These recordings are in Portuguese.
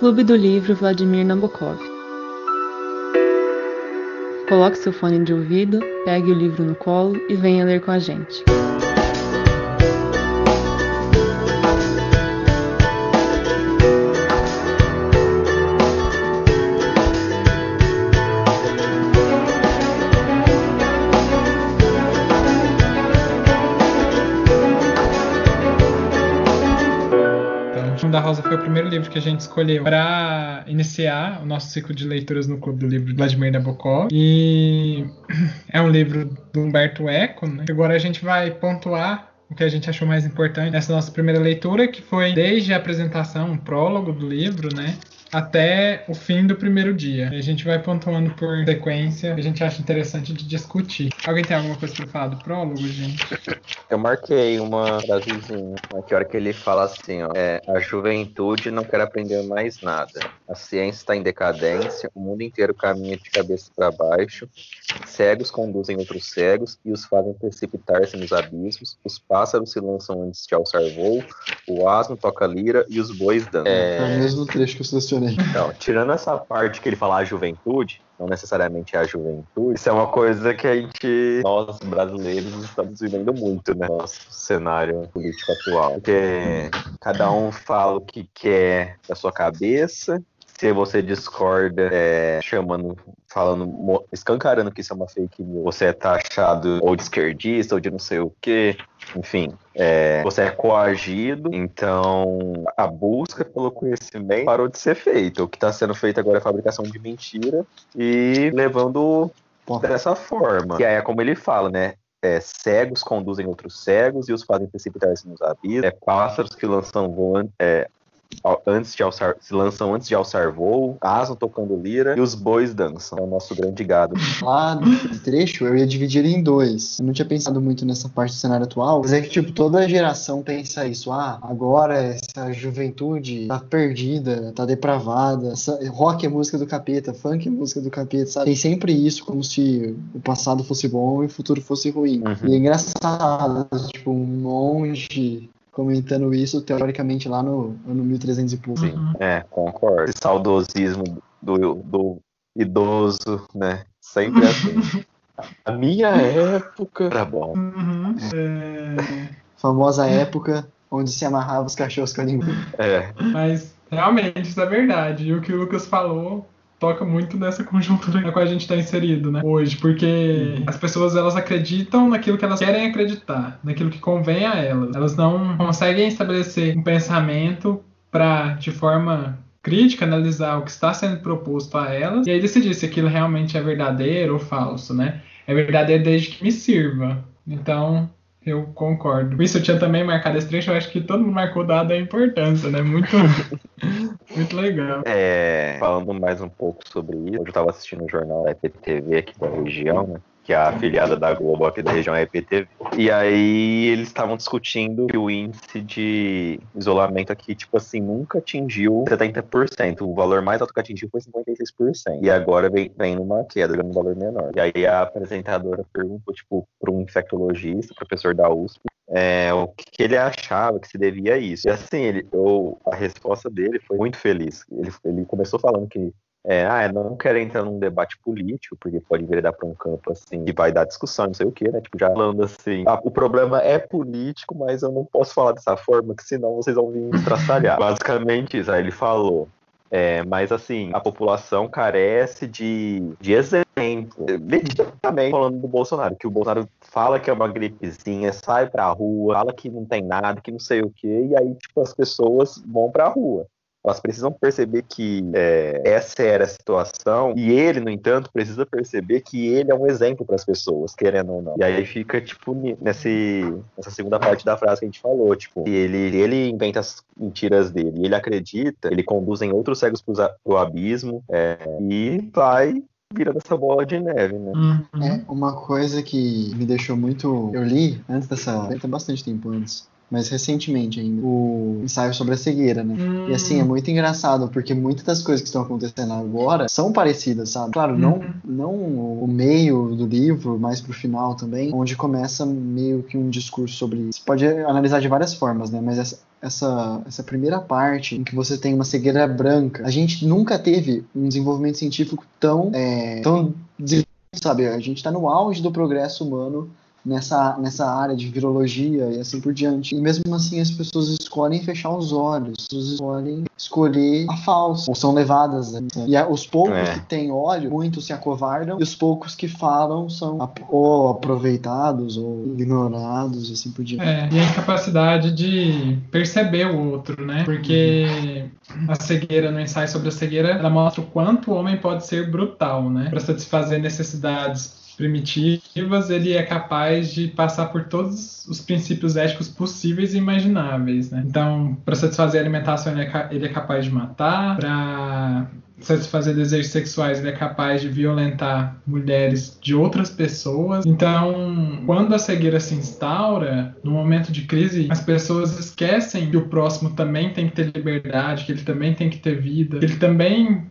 Clube do Livro Vladimir Nabokov. Coloque seu fone de ouvido, pegue o livro no colo e venha ler com a gente. Da Rosa foi o primeiro livro que a gente escolheu para iniciar o nosso ciclo de leituras no Clube do Livro Vladimir Nabokov. E é um livro do Umberto Eco, né? Agora a gente vai pontuar o que a gente achou mais importante nessa nossa primeira leitura, que foi desde a apresentação, o prólogo do livro, né? Até o fim do primeiro dia. E a gente vai pontuando por sequência, que a gente acha interessante de discutir. Alguém tem alguma coisa para falar do prólogo, gente? Eu marquei uma frasezinha, que hora que ele fala assim, ó, a juventude não quer aprender mais nada. A ciência está em decadência, o mundo inteiro caminha de cabeça para baixo, cegos conduzem outros cegos e os fazem precipitar-se nos abismos, os pássaros se lançam antes de alçar voo, o asno toca lira e os bois dançam. É o mesmo trecho que eu selecionei. Então, tirando essa parte que ele fala a juventude, não necessariamente a juventude, isso é uma coisa que nós brasileiros estamos vivendo muito, né? Nosso cenário político atual. Porque cada um fala o que quer da sua cabeça. Se você discorda, escancarando que isso é uma fake news, você é taxado ou de esquerdista ou de não sei o quê, enfim, você é coagido, então a busca pelo conhecimento parou de ser feita. O que está sendo feito agora é a fabricação de mentira e levando dessa forma. E aí é como ele fala, né? Cegos conduzem outros cegos e os fazem precipitar-se nos abismos. Pássaros que lançam voo se lançam antes de alçar voo, asno tocando lira e os bois dançam. É o nosso grande gado. Lá no trecho eu ia dividir ele em dois. Eu não tinha pensado muito nessa parte do cenário atual, mas é que tipo, toda geração pensa isso. Agora essa juventude tá perdida, tá depravada, rock é música do capeta, funk é música do capeta, sabe? Tem sempre isso, como se o passado fosse bom e o futuro fosse ruim. Uhum. E é engraçado, tipo, um monge comentando isso, teoricamente, lá no ano 1300 e pouco. Sim, concordo. Esse saudosismo do idoso, né? Sempre assim. A minha época era bom. Uhum. Famosa época onde se amarrava os cachorros com a língua. Mas, realmente, isso é verdade. E o que o Lucas falou toca muito nessa conjuntura na qual a gente está inserido, né, hoje, porque as pessoas, elas acreditam naquilo que elas querem acreditar, naquilo que convém a elas. Elas não conseguem estabelecer um pensamento para, de forma crítica, analisar o que está sendo proposto a elas e aí decidir se aquilo realmente é verdadeiro ou falso, né? É verdadeiro desde que me sirva. Então, eu concordo. Isso eu tinha também marcado esse trecho, eu acho que todo mundo marcou dada a importância, né? Muito legal. Falando mais um pouco sobre isso, hoje eu estava assistindo o jornal da EPTV aqui da região, né? Que é a afiliada da Globo aqui da região, é a EPTV. E aí eles estavam discutindo que o índice de isolamento aqui, tipo assim, nunca atingiu 70%. O valor mais alto que atingiu foi 56%. E agora vem numa queda, num valor menor. E aí a apresentadora perguntou, tipo, para um infectologista, professor da USP, o que ele achava que se devia a isso. E assim, a resposta dele foi muito feliz. Ele começou falando que não quero entrar num debate político, porque pode enveredar para um campo assim, que vai dar discussão, não sei o que, né? Tipo, já falando assim, o problema é político, mas eu não posso falar dessa forma, que senão vocês vão vir estraçalhar. Basicamente isso. Aí ele falou, mas assim, a população carece de exemplo. Também falando do Bolsonaro, que o Bolsonaro fala que é uma gripezinha, sai pra rua, fala que não tem nada, que não sei o que, e aí, tipo, as pessoas vão pra rua. Elas precisam perceber que essa era a situação, e ele, no entanto, precisa perceber que ele é um exemplo para as pessoas, querendo ou não. E aí fica, tipo, nessa segunda parte da frase que a gente falou, tipo, ele inventa as mentiras dele, e ele acredita, ele conduz em outros cegos pro abismo, e vai virando essa bola de neve, né? Uma coisa que me deixou muito... Eu li antes tem bastante tempo antes, mas recentemente ainda, o ensaio sobre a cegueira, né? E assim, é muito engraçado, porque muitas das coisas que estão acontecendo agora são parecidas, sabe? Claro, não o meio do livro, mas pro final também, onde começa meio que um discurso sobre... Você pode analisar de várias formas, né? Mas essa primeira parte em que você tem uma cegueira branca, a gente nunca teve um desenvolvimento científico tão sabe, a gente está no auge do progresso humano nessa área de virologia e assim por diante. E mesmo assim as pessoas escolhem fechar os olhos, as pessoas escolhem escolher a falsa, ou são levadas. E os poucos que têm olho, muitos se acovardam, e os poucos que falam são ou aproveitados ou ignorados e assim por diante. E a incapacidade de perceber o outro, né? Porque a cegueira, no ensaio sobre a cegueira, ela mostra o quanto o homem pode ser brutal, né? Para satisfazer necessidades primitivas, ele é capaz de passar por todos os princípios éticos possíveis e imagináveis, né? Então, para satisfazer a alimentação, ele é capaz de matar. Para satisfazer desejos sexuais, ele é capaz de violentar mulheres de outras pessoas. Então, quando a cegueira se instaura, no momento de crise, as pessoas esquecem que o próximo também tem que ter liberdade, que ele também tem que ter vida, que ele também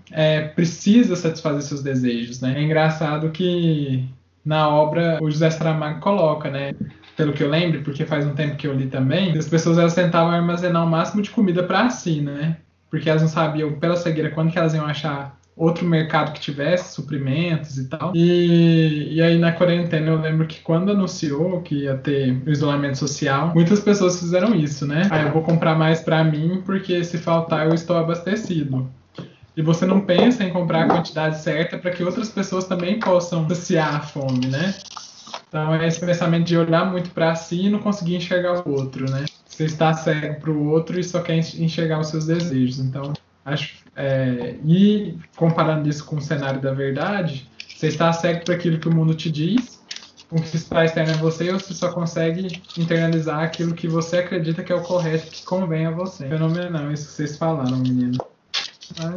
precisa satisfazer seus desejos, né? É engraçado que na obra o José Saramago coloca, né? Pelo que eu lembro, porque faz um tempo que eu li também, as pessoas elas tentavam armazenar o máximo de comida para si, né? Porque elas não sabiam, pela cegueira, quando que elas iam achar outro mercado que tivesse suprimentos e tal. E aí na quarentena eu lembro que quando anunciou que ia ter o isolamento social, muitas pessoas fizeram isso, né? Eu vou comprar mais para mim porque se faltar eu estou abastecido. E você não pensa em comprar a quantidade certa para que outras pessoas também possam saciar a fome, né? Então é esse pensamento de olhar muito para si e não conseguir enxergar o outro, né? Você está cego para o outro e só quer enxergar os seus desejos. Então, e comparando isso com o cenário da verdade, você está cego para aquilo que o mundo te diz, o que está externo a você, ou você só consegue internalizar aquilo que você acredita que é o correto, que convém a você. Fenomenal isso que vocês falaram, menino.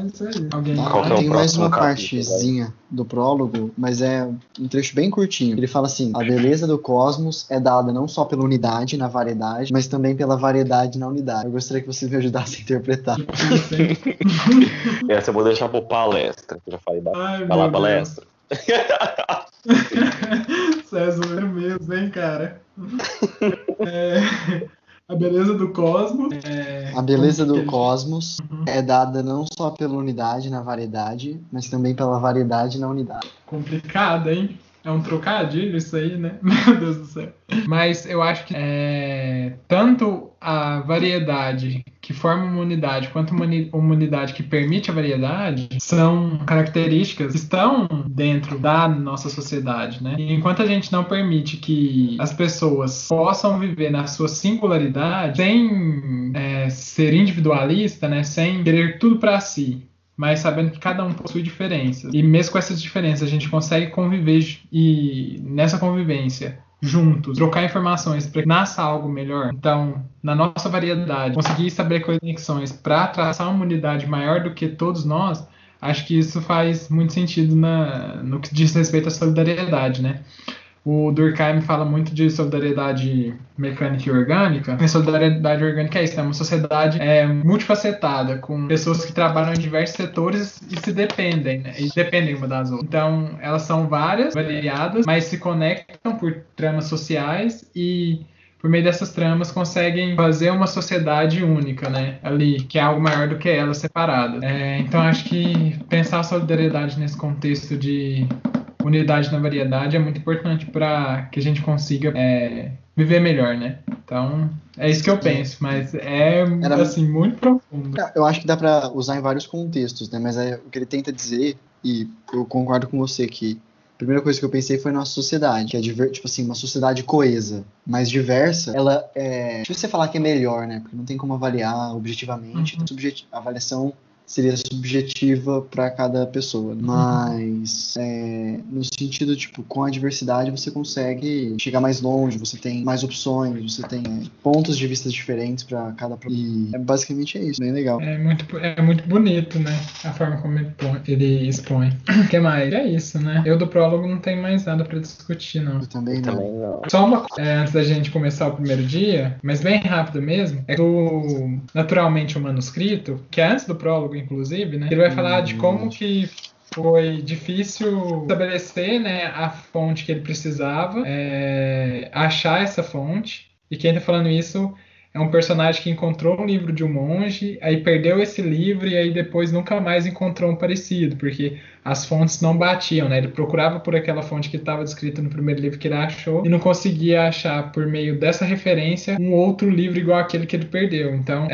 Isso aí. Tem mais uma partezinha do prólogo, mas é um trecho bem curtinho. Ele fala assim: a beleza do cosmos é dada não só pela unidade na variedade, mas também pela variedade na unidade. Eu gostaria que você me ajudasse a interpretar. Essa eu vou deixar pro palestra. Eu já falei falar palestra. César mesmo, hein, cara? A beleza do cosmos. A beleza do cosmos é dada não só pela unidade na variedade, mas também pela variedade na unidade. Complicado, hein? É um trocadilho isso aí, né? Meu Deus do céu. Mas eu acho que tanto a variedade que forma uma unidade quanto uma unidade que permite a variedade são características que estão dentro da nossa sociedade, né? E enquanto a gente não permite que as pessoas possam viver na sua singularidade sem ser individualista, né? Sem querer tudo para si, mas sabendo que cada um possui diferenças. E mesmo com essas diferenças, a gente consegue conviver e nessa convivência, juntos, trocar informações para que nasça algo melhor. Então, na nossa variedade, conseguir estabelecer conexões para traçar uma unidade maior do que todos nós, acho que isso faz muito sentido no que diz respeito à solidariedade, né? O Durkheim fala muito de solidariedade mecânica e orgânica. E solidariedade orgânica é isso, é uma sociedade multifacetada, com pessoas que trabalham em diversos setores e se dependem, né? E dependem uma das outras. Então, elas são várias, variadas, mas se conectam por tramas sociais e, por meio dessas tramas, conseguem fazer uma sociedade única, né? Ali, que é algo maior do que elas separadas. Então, acho que pensar a solidariedade nesse contexto de unidade na variedade é muito importante para que a gente consiga viver melhor, né? Então, é isso que eu penso, mas assim, muito profundo. Eu acho que dá para usar em vários contextos, né? Mas o que ele tenta dizer, e eu concordo com você que a primeira coisa que eu pensei foi nossa sociedade, que é tipo assim, uma sociedade coesa, mas diversa. Ela deixa você falar que é melhor, né? Porque não tem como avaliar objetivamente. A avaliação seria subjetiva para cada pessoa, mas no sentido, tipo, com a diversidade você consegue chegar mais longe, você tem mais opções, você tem pontos de vista diferentes para cada e basicamente isso, bem legal. É muito bonito, né, a forma como ele expõe. O que mais? É isso, né? Eu do prólogo não tenho mais nada para discutir, não. Eu também não. Só uma coisa, antes da gente começar o primeiro dia, mas bem rápido mesmo, é do Naturalmente o Manuscrito, que é antes do prólogo, inclusive, né? Ele vai falar de como que foi difícil estabelecer, né, a fonte que ele precisava, achar essa fonte, e quem está falando isso é um personagem que encontrou um livro de um monge, aí perdeu esse livro e aí depois nunca mais encontrou um parecido, porque as fontes não batiam, né? Ele procurava por aquela fonte que estava descrita no primeiro livro que ele achou e não conseguia achar por meio dessa referência um outro livro igual aquele que ele perdeu. Então,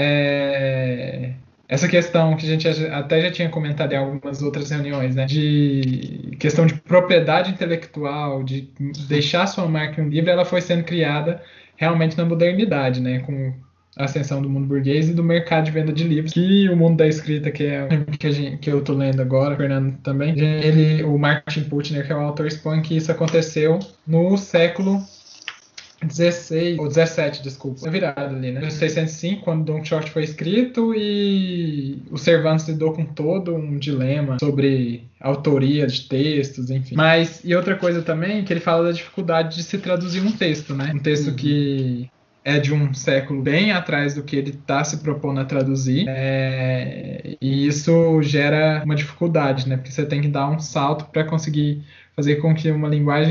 essa questão que a gente até já tinha comentado em algumas outras reuniões, né? De questão de propriedade intelectual, de deixar sua marca em um livro, ela foi sendo criada realmente na modernidade, né? Com a ascensão do mundo burguês e do mercado de venda de livros, que o mundo da escrita, que é o livro que eu tô lendo agora, o Fernando também, o Martin Putner, que é o autor, expõe que isso aconteceu no século 16, ou 17, desculpa, é virado ali, né? 1605, quando Don Quixote foi escrito, e o Cervantes lidou com todo um dilema sobre autoria de textos, enfim. Mas, e outra coisa também, que ele fala da dificuldade de se traduzir um texto, né? Um texto que é de um século bem atrás do que ele está se propondo a traduzir, e isso gera uma dificuldade, né? Porque você tem que dar um salto para conseguir fazer com que uma língua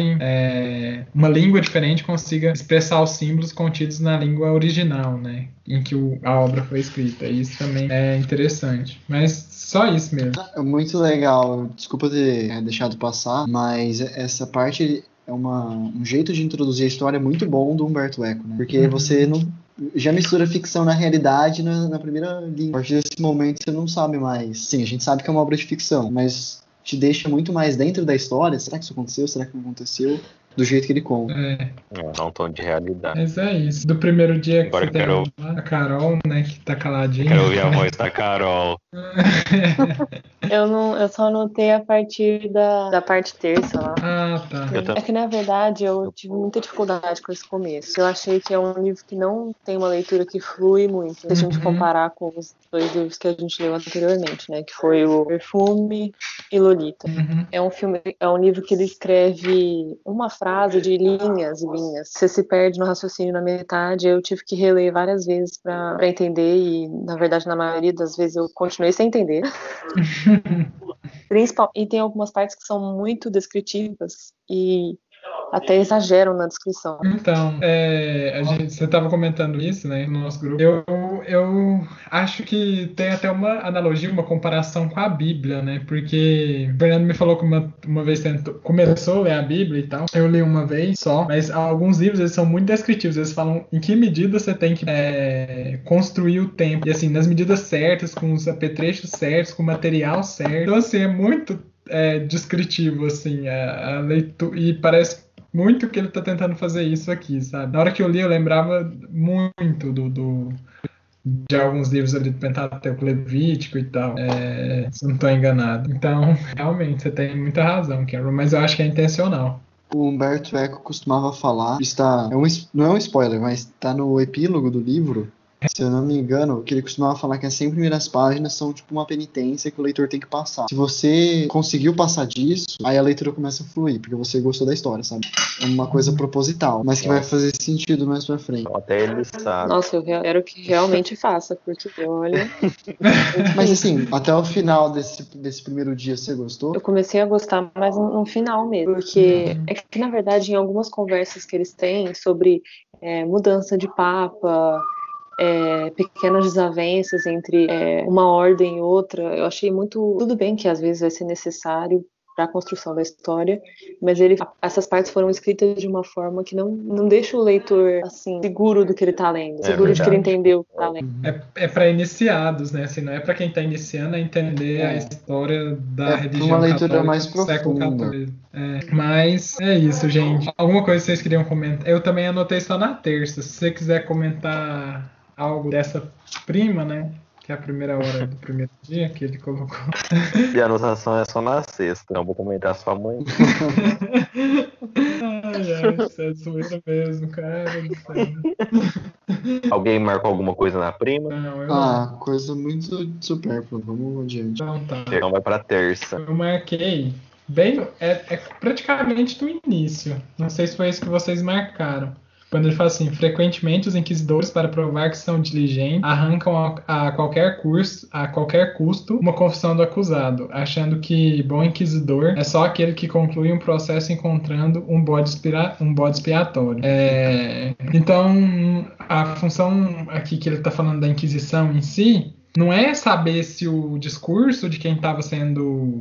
diferente consiga expressar os símbolos contidos na língua original, né? Em que a obra foi escrita. E isso também é interessante. Mas só isso mesmo. É muito legal. Desculpa ter deixado passar, mas essa parte é um jeito de introduzir a história muito bom do Humberto Eco, né? Porque você não já mistura ficção na realidade na primeira linha. A partir desse momento você não sabe mais. Sim, a gente sabe que é uma obra de ficção, mas te deixa muito mais dentro da história. Será que isso aconteceu? Será que não aconteceu? Do jeito que ele conta. É um tom de realidade. Mas é isso. Do primeiro dia Agora que você tem a Carol, né, que tá caladinha. Quero ouvir a voz da Carol. Eu só anotei a partir da parte terça lá. Ah, tá. É que, na verdade, eu tive muita dificuldade com esse começo. Eu achei que é um livro que não tem uma leitura que flui muito, se a gente comparar com os dois livros que a gente leu anteriormente, né? Que foi o Perfume e Lolita. É um livro que ele escreve uma frase de linhas e linhas. Você se perde no raciocínio na metade. Eu tive que reler várias vezes para entender e, na verdade, na maioria das vezes eu continuei sem entender. E tem algumas partes que são muito descritivas e até exageram na descrição. Então, você estava comentando isso, né, no nosso grupo. Eu acho que tem até uma analogia, uma comparação com a Bíblia, né? Porque o Fernando me falou que uma vez começou a ler a Bíblia e tal. Eu li uma vez só, mas alguns livros eles são muito descritivos. Eles falam em que medida você tem que construir o tempo. E assim, nas medidas certas, com os apetrechos certos, com o material certo. Então, assim, é muito descritivo, assim, a leitura. E parece muito que ele tá tentando fazer isso aqui, sabe? Na hora que eu li, eu lembrava muito de alguns livros ali do Pentateuco Levítico e tal, se eu não tô enganado. Então, realmente, você tem muita razão, Carol, mas eu acho que é intencional. O Humberto Eco costumava falar, não é um spoiler, mas está no epílogo do livro, se eu não me engano, que ele costumava falar que as 100 primeiras páginas são tipo uma penitência que o leitor tem que passar. Se você conseguiu passar disso, aí a leitura começa a fluir, porque você gostou da história, sabe? É uma coisa proposital, mas que vai fazer sentido mais pra frente. Então, até ele sabe. Nossa, eu quero que realmente faça, porque olha... Mas assim, até o final desse primeiro dia você gostou? Eu comecei a gostar, mas no final mesmo, porque é que, na verdade, em algumas conversas que eles têm sobre mudança de papa, pequenas desavenças entre uma ordem e outra, eu achei muito... Tudo bem que às vezes vai ser necessário para a construção da história, mas essas partes foram escritas de uma forma que não deixa o leitor assim, seguro do que ele está lendo, seguro de que ele entendeu o que está lendo. É para iniciados, né? Assim, não é para quem está iniciando a entender a história da religião uma leitura católica mais do século profunda. XIV. Mas é isso, gente. Alguma coisa que vocês queriam comentar? Eu também anotei só na terça. Se você quiser comentar algo dessa prima, né? Que é a primeira hora do primeiro dia que ele colocou. E a anotação é só na sexta, não vou comentar só amanhã. Ai, isso é zoeira mesmo, cara do céu. Alguém marcou alguma coisa na prima? Não, eu não. Coisa muito supérflua, vamos adiante. Então tá. Então vai pra terça. Eu marquei bem, praticamente do início. Não sei se foi isso que vocês marcaram. quando ele fala assim: frequentemente os inquisidores, para provar que são diligentes, arrancam a qualquer custo uma confissão do acusado, achando que bom inquisidor é só aquele que conclui um processo encontrando um bode expiatório. Então, a função aqui que ele está falando da Inquisição em si não é saber se o discurso de quem estava sendo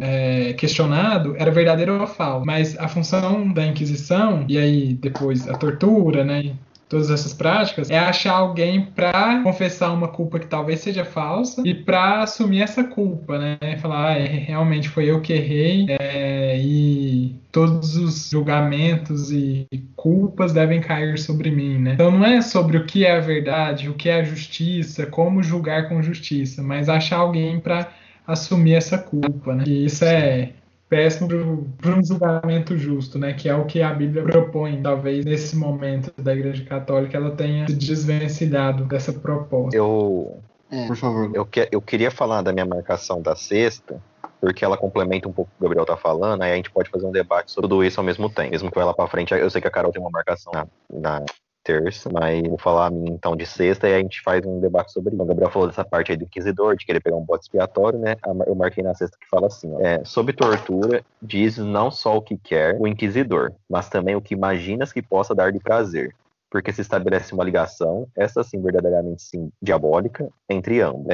questionado era verdadeiro ou falso, mas a função da Inquisição, e aí depois a tortura, né, todas essas práticas, é achar alguém para confessar uma culpa que talvez seja falsa e para assumir essa culpa, né? Falar, realmente foi eu que errei, e todos os julgamentos e culpas devem cair sobre mim, né? Então não é sobre o que é a verdade, o que é a justiça, como julgar com justiça, mas achar alguém para assumir essa culpa, né? E isso é péssimo para um julgamento justo, né? Que é o que a Bíblia propõe, talvez nesse momento da Igreja Católica ela tenha se desvencilhado dessa proposta. Por favor. Eu queria falar da minha marcação da sexta, porque ela complementa um pouco o que o Gabriel tá falando, aí a gente pode fazer um debate sobre tudo isso ao mesmo tempo. Mesmo que eu vá lá pra frente, eu sei que a Carol tem uma marcação na terça, mas vou falar a minha então de sexta e a gente faz um debate sobre isso. O Gabriel falou dessa parte aí do inquisidor, de querer pegar um bode expiatório, né? Eu marquei na sexta que fala assim, sob tortura, diz não só o que quer o inquisidor, mas também o que imaginas que possa dar-lhe prazer, porque se estabelece uma ligação, essa sim verdadeiramente sim diabólica, entre ambos.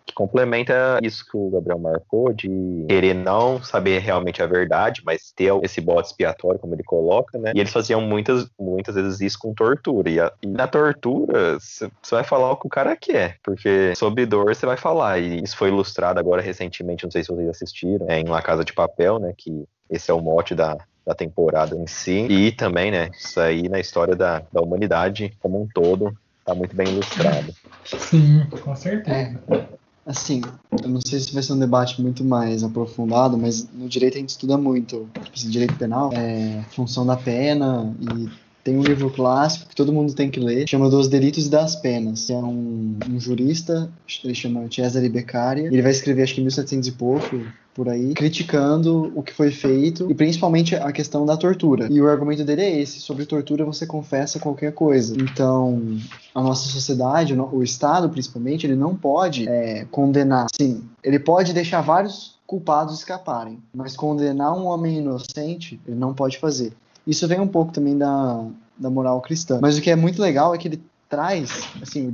Que complementa isso que o Gabriel marcou, de querer não saber realmente a verdade, mas ter esse bode expiatório, como ele coloca, né? E eles faziam muitas vezes isso com tortura. E na tortura, você vai falar o que o cara quer, porque sob dor você vai falar. E isso foi ilustrado agora recentemente, não sei se vocês assistiram, em La Casa de Papel, né? Que esse é o mote da temporada em si. E também, né? Isso aí na história da humanidade como um todo, tá muito bem ilustrado. Sim, com certeza. Assim, eu não sei se vai ser um debate muito mais aprofundado, mas no direito a gente estuda muito, tipo assim, direito penal, função da pena, e tem um livro clássico que todo mundo tem que ler, chama Dos Delitos e das Penas, que é um jurista, ele chama Cesare Beccaria, ele vai escrever acho que em 1700 e pouco, por aí, criticando o que foi feito e principalmente a questão da tortura. E o argumento dele é esse: sobre tortura você confessa qualquer coisa. Então, a nossa sociedade, o Estado principalmente, ele não pode condenar. Sim, ele pode deixar vários culpados escaparem, mas condenar um homem inocente, ele não pode fazer. Isso vem um pouco também da moral cristã. Mas o que é muito legal é que ele traz, assim, o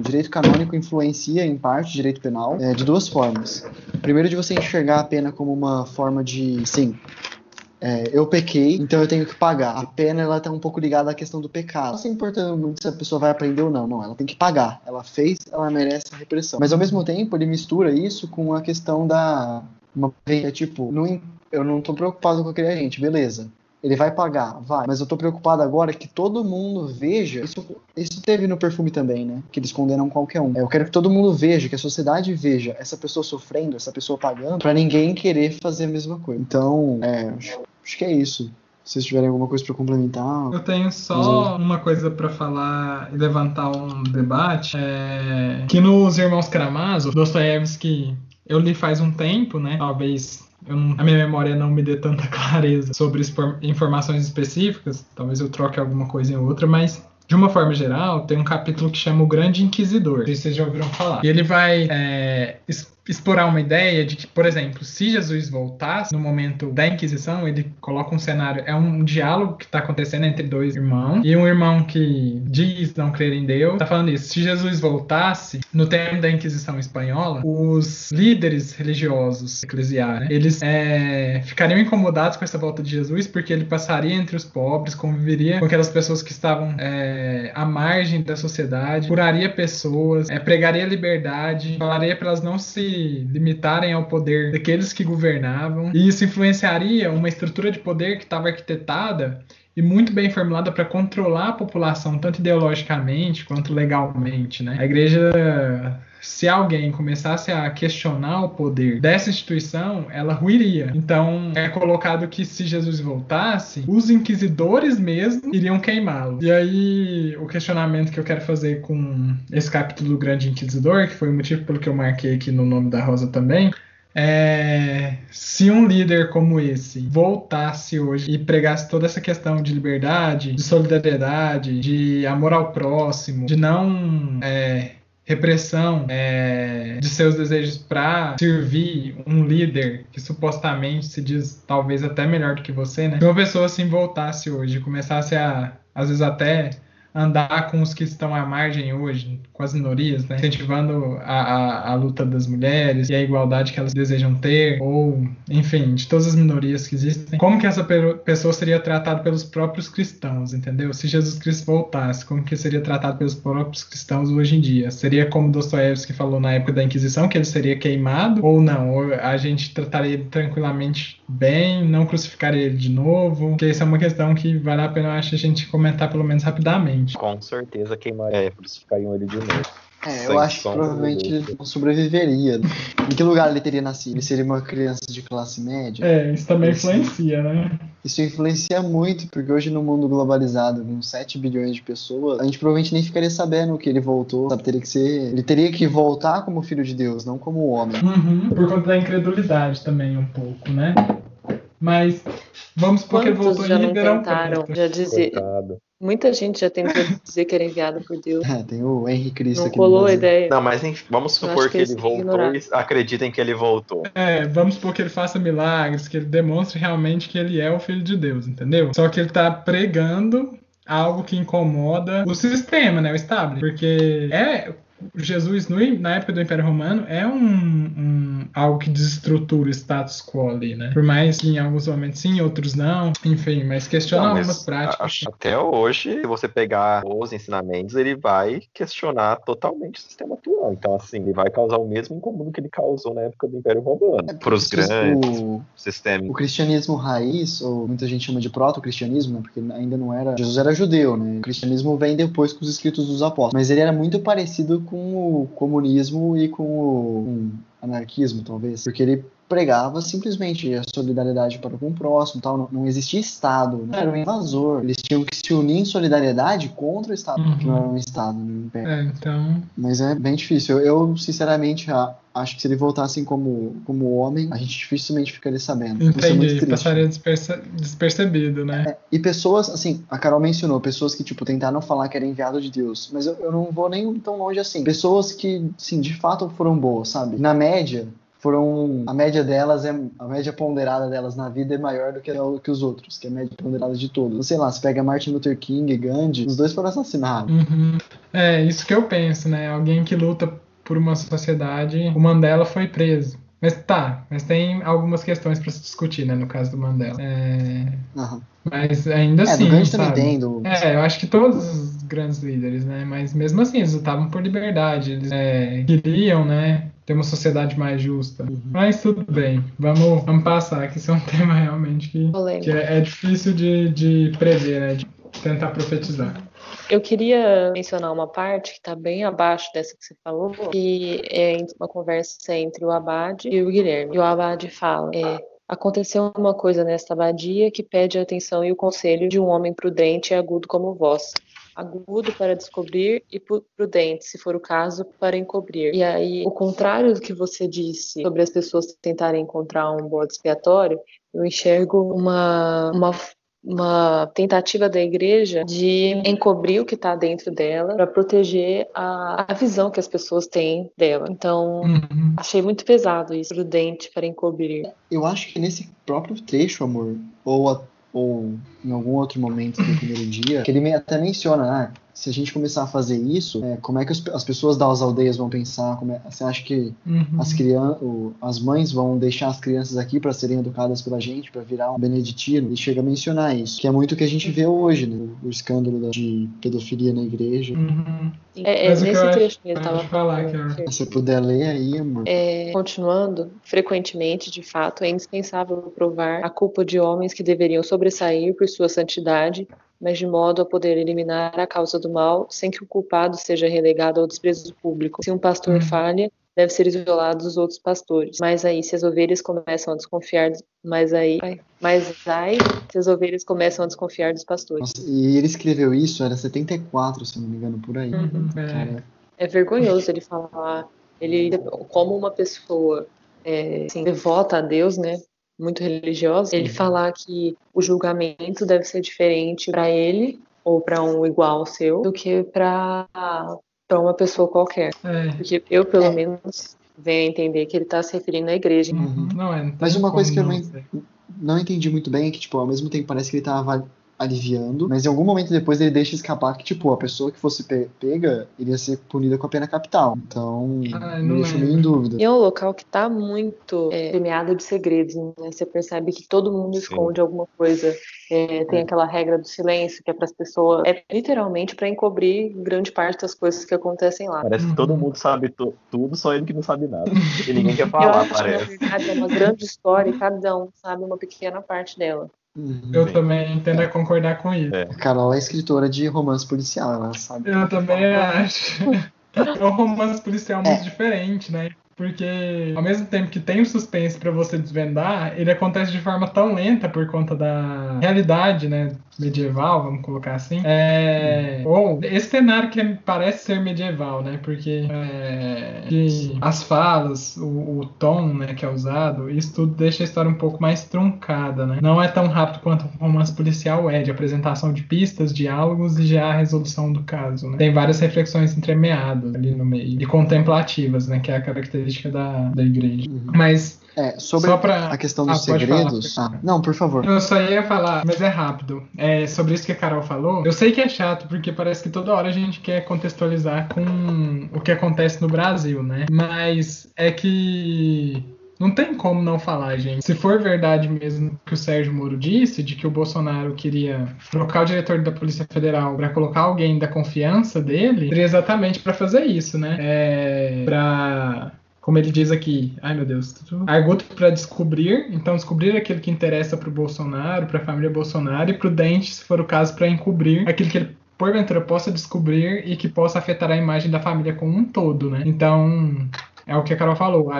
direito canônico influencia em parte o direito penal de duas formas. Primeiro, de você enxergar a pena como uma forma de, sim, eu pequei, então eu tenho que pagar. A pena, ela tá um pouco ligada à questão do pecado. Não se importando muito se a pessoa vai aprender ou não. Não, ela tem que pagar. Ela fez, ela merece a repressão. Mas ao mesmo tempo, ele mistura isso com a questão eu não tô preocupado com aquele agente, beleza. Ele vai pagar, vai. Mas eu tô preocupado agora que todo mundo veja. Isso teve no Perfume também, né? Que eles condenam qualquer um. Eu quero que todo mundo veja, que a sociedade veja essa pessoa sofrendo, essa pessoa pagando, pra ninguém querer fazer a mesma coisa. Então, acho que é isso. Se vocês tiverem alguma coisa para complementar. Eu tenho só uma coisa para falar e levantar um debate. Que nos Irmãos Karamazov, Dostoiévski, eu li faz um tempo, né? Talvez a minha memória não me dê tanta clareza sobre informações específicas, talvez eu troque alguma coisa em outra, mas de uma forma geral, tem um capítulo que chama O Grande Inquisidor, não sei se vocês já ouviram falar. E ele vai explorar uma ideia de que, por exemplo, se Jesus voltasse no momento da Inquisição, ele coloca um cenário, um diálogo que está acontecendo entre dois irmãos, e um irmão que diz não crer em Deus, está falando isso: se Jesus voltasse no tempo da Inquisição espanhola, os líderes religiosos eclesiais, né, eles ficariam incomodados com essa volta de Jesus, porque ele passaria entre os pobres, conviveria com aquelas pessoas que estavam à margem da sociedade, curaria pessoas, pregaria liberdade, falaria para elas não se limitarem ao poder daqueles que governavam, e isso influenciaria uma estrutura de poder que estava arquitetada e muito bem formulada para controlar a população, tanto ideologicamente quanto legalmente, né? A igreja, se alguém começasse a questionar o poder dessa instituição, ela ruiria. Então, é colocado que se Jesus voltasse, os inquisidores mesmo iriam queimá-lo. E aí, o questionamento que eu quero fazer com esse capítulo do Grande Inquisidor, que foi o motivo pelo que eu marquei aqui no nome da Rosa também, Se um líder como esse voltasse hoje e pregasse toda essa questão de liberdade, de solidariedade, de amor ao próximo, de não repressão de seus desejos para servir um líder que supostamente se diz talvez até melhor do que você, né? Se uma pessoa assim voltasse hoje e começasse às vezes até andar com os que estão à margem hoje, com as minorias, né? Incentivando a luta das mulheres e a igualdade que elas desejam ter, ou, enfim, de todas as minorias que existem. Como que essa pessoa seria tratada pelos próprios cristãos, entendeu? Se Jesus Cristo voltasse, como que seria tratado pelos próprios cristãos hoje em dia? Seria como Dostoiévski falou na época da Inquisição, que ele seria queimado, ou não? Ou a gente trataria ele tranquilamente bem, não crucificaria ele de novo? Porque isso é uma questão que vale a pena, eu acho, a gente comentar pelo menos rapidamente. Com certeza crucificariam ele de novo. Eu acho que provavelmente ele não sobreviveria. Em que lugar ele teria nascido? Ele seria uma criança de classe média? Isso também influencia, né? Isso influencia muito, porque hoje no mundo globalizado, com 7 bilhões de pessoas, a gente provavelmente nem ficaria sabendo que ele voltou, sabe? Ele teria que voltar como filho de Deus, não como homem. Por conta da incredulidade também, um pouco, né? Mas vamos supor que ele voltou já em não Ribeirão tentaram Preto. já dizer... Muita gente já tentou dizer que era enviado por Deus. Tem o Henri Cristo não aqui colou no a Brasil. ideia. Não, mas vamos supor que ele voltou e acreditem que ele voltou. Vamos supor que ele faça milagres, que ele demonstre realmente que ele é o Filho de Deus, entendeu? Só que ele tá pregando algo que incomoda o sistema, né? O establishment. Porque Jesus, na época do Império Romano, é algo que desestrutura o status quo ali, né? Por mais que em alguns momentos sim, outros não. Enfim, mas questiona algumas práticas. Até hoje, se você pegar os ensinamentos, ele vai questionar totalmente o sistema atual. Então, assim, ele vai causar o mesmo incômodo que ele causou na época do Império Romano. Para os grandes sistemas. O cristianismo raiz, ou muita gente chama de proto-cristianismo, né? Porque ainda não era... Jesus era judeu, né? O cristianismo vem depois com os escritos dos apóstolos. Mas ele era muito parecido com o comunismo e com o anarquismo, talvez, porque ele pregava simplesmente a solidariedade para com o próximo, tal. Não existia Estado, né? Era um invasor. Eles tinham que se unir em solidariedade contra o Estado, que não era um Estado no Império. Então... Mas é bem difícil. Eu sinceramente, acho que se ele voltasse como homem, a gente dificilmente ficaria sabendo. Entendi, passaria despercebido, né? E pessoas, assim, a Carol mencionou, pessoas que, tentaram falar que era enviado de Deus, mas eu não vou nem tão longe assim. Pessoas que, sim, de fato foram boas, sabe? Na média, a média ponderada delas na vida é maior do que os outros, que é a média ponderada de todos. Sei lá, você pega Martin Luther King e Gandhi, os dois foram assassinados. Isso que eu penso, né? Alguém que luta por uma sociedade, o Mandela foi preso. Mas tem algumas questões para se discutir, né, no caso do Mandela. Mas ainda assim, do Gandhi sabe? Também tem. Eu acho que todos os grandes líderes, né? Mas mesmo assim, eles lutavam por liberdade. Eles queriam, né, ter uma sociedade mais justa. Mas tudo bem, vamos passar, que isso é um tema realmente que é difícil de prever, né? De tentar profetizar. Eu queria mencionar uma parte que está bem abaixo dessa que você falou, que é uma conversa entre o Abade e o Guilherme. E o Abade fala: aconteceu uma coisa nesta abadia que pede a atenção e o conselho de um homem prudente e agudo como vós. Agudo para descobrir e prudente, se for o caso, para encobrir. E aí, o contrário do que você disse sobre as pessoas tentarem encontrar um bode expiatório, eu enxergo uma tentativa da igreja de encobrir o que está dentro dela para proteger a visão que as pessoas têm dela. Então, achei muito pesado isso, prudente para encobrir. Eu acho que nesse próprio trecho, amor, ou em algum outro momento do primeiro dia, que ele até menciona, se a gente começar a fazer isso, como é que as pessoas das aldeias vão pensar? Você acha que as mães vão deixar as crianças aqui para serem educadas pela gente, para virar um beneditino? Ele chega a mencionar isso, que é muito o que a gente vê hoje, né? O escândalo de pedofilia na igreja. Nesse trecho que eu estava falando. Se você puder ler aí, amor. Continuando, frequentemente, de fato, é indispensável provar a culpa de homens que deveriam sobressair por sua santidade, mas de modo a poder eliminar a causa do mal, sem que o culpado seja relegado ao desprezo público. Se um pastor falha, deve ser isolado dos outros pastores. Mas aí, se as ovelhas começam a desconfiar, se as ovelhas começam a desconfiar dos pastores. Nossa, e ele escreveu isso, era 74, se não me engano, por aí. É vergonhoso ele falar, como uma pessoa assim, devota a Deus, né? Muito religiosa, ele falar que o julgamento deve ser diferente para ele ou para um igual seu do que para uma pessoa qualquer. Porque eu, pelo menos, venho a entender que ele está se referindo à igreja. Não tem Mas uma coisa que eu como não entendi muito bem é que, tipo, ao mesmo tempo parece que ele tava aliviando, mas em algum momento depois ele deixa escapar que, tipo, a pessoa que fosse pega iria ser punida com a pena capital. Então, me deixou meio em dúvida. E é um local que tá muito permeado de segredos, né? Você percebe que todo mundo esconde alguma coisa. Tem aquela regra do silêncio, que é para as pessoas... É literalmente para encobrir grande parte das coisas que acontecem lá. Parece que todo mundo sabe tudo, só ele que não sabe nada. E ninguém quer falar, Eu acho parece. que, na verdade, é uma grande história e cada um sabe uma pequena parte dela. Eu também tendo a concordar com isso. A Carol é escritora de romance policial, ela sabe. Eu também acho. É um romance policial muito diferente, né? Porque ao mesmo tempo que tem o suspense pra você desvendar, ele acontece de forma tão lenta por conta da realidade, né, medieval, vamos colocar assim. Ou esse cenário que parece ser medieval, né? Porque que as falas, o tom, né, que é usado, isso tudo deixa a história um pouco mais truncada, né? Não é tão rápido quanto um romance policial de apresentação de pistas, diálogos e já a resolução do caso, né? Tem várias reflexões entremeadas ali no meio e contemplativas, né, que é a característica da igreja. Mas sobre a questão dos segredos... não, por favor. Eu só ia falar, mas é rápido. Sobre isso que a Carol falou. Eu sei que é chato, porque parece que toda hora a gente quer contextualizar com o que acontece no Brasil, né? Mas é que... não tem como não falar, gente. Se for verdade mesmo que o Sérgio Moro disse, de que o Bolsonaro queria trocar o diretor da Polícia Federal para colocar alguém da confiança dele, seria exatamente para fazer isso, né? Como ele diz aqui, ai meu Deus, arguto para descobrir aquilo que interessa para o Bolsonaro, para a família Bolsonaro, e prudente, se for o caso, para encobrir aquilo que ele porventura possa descobrir e que possa afetar a imagem da família como um todo, né? Então, é o que a Carol falou,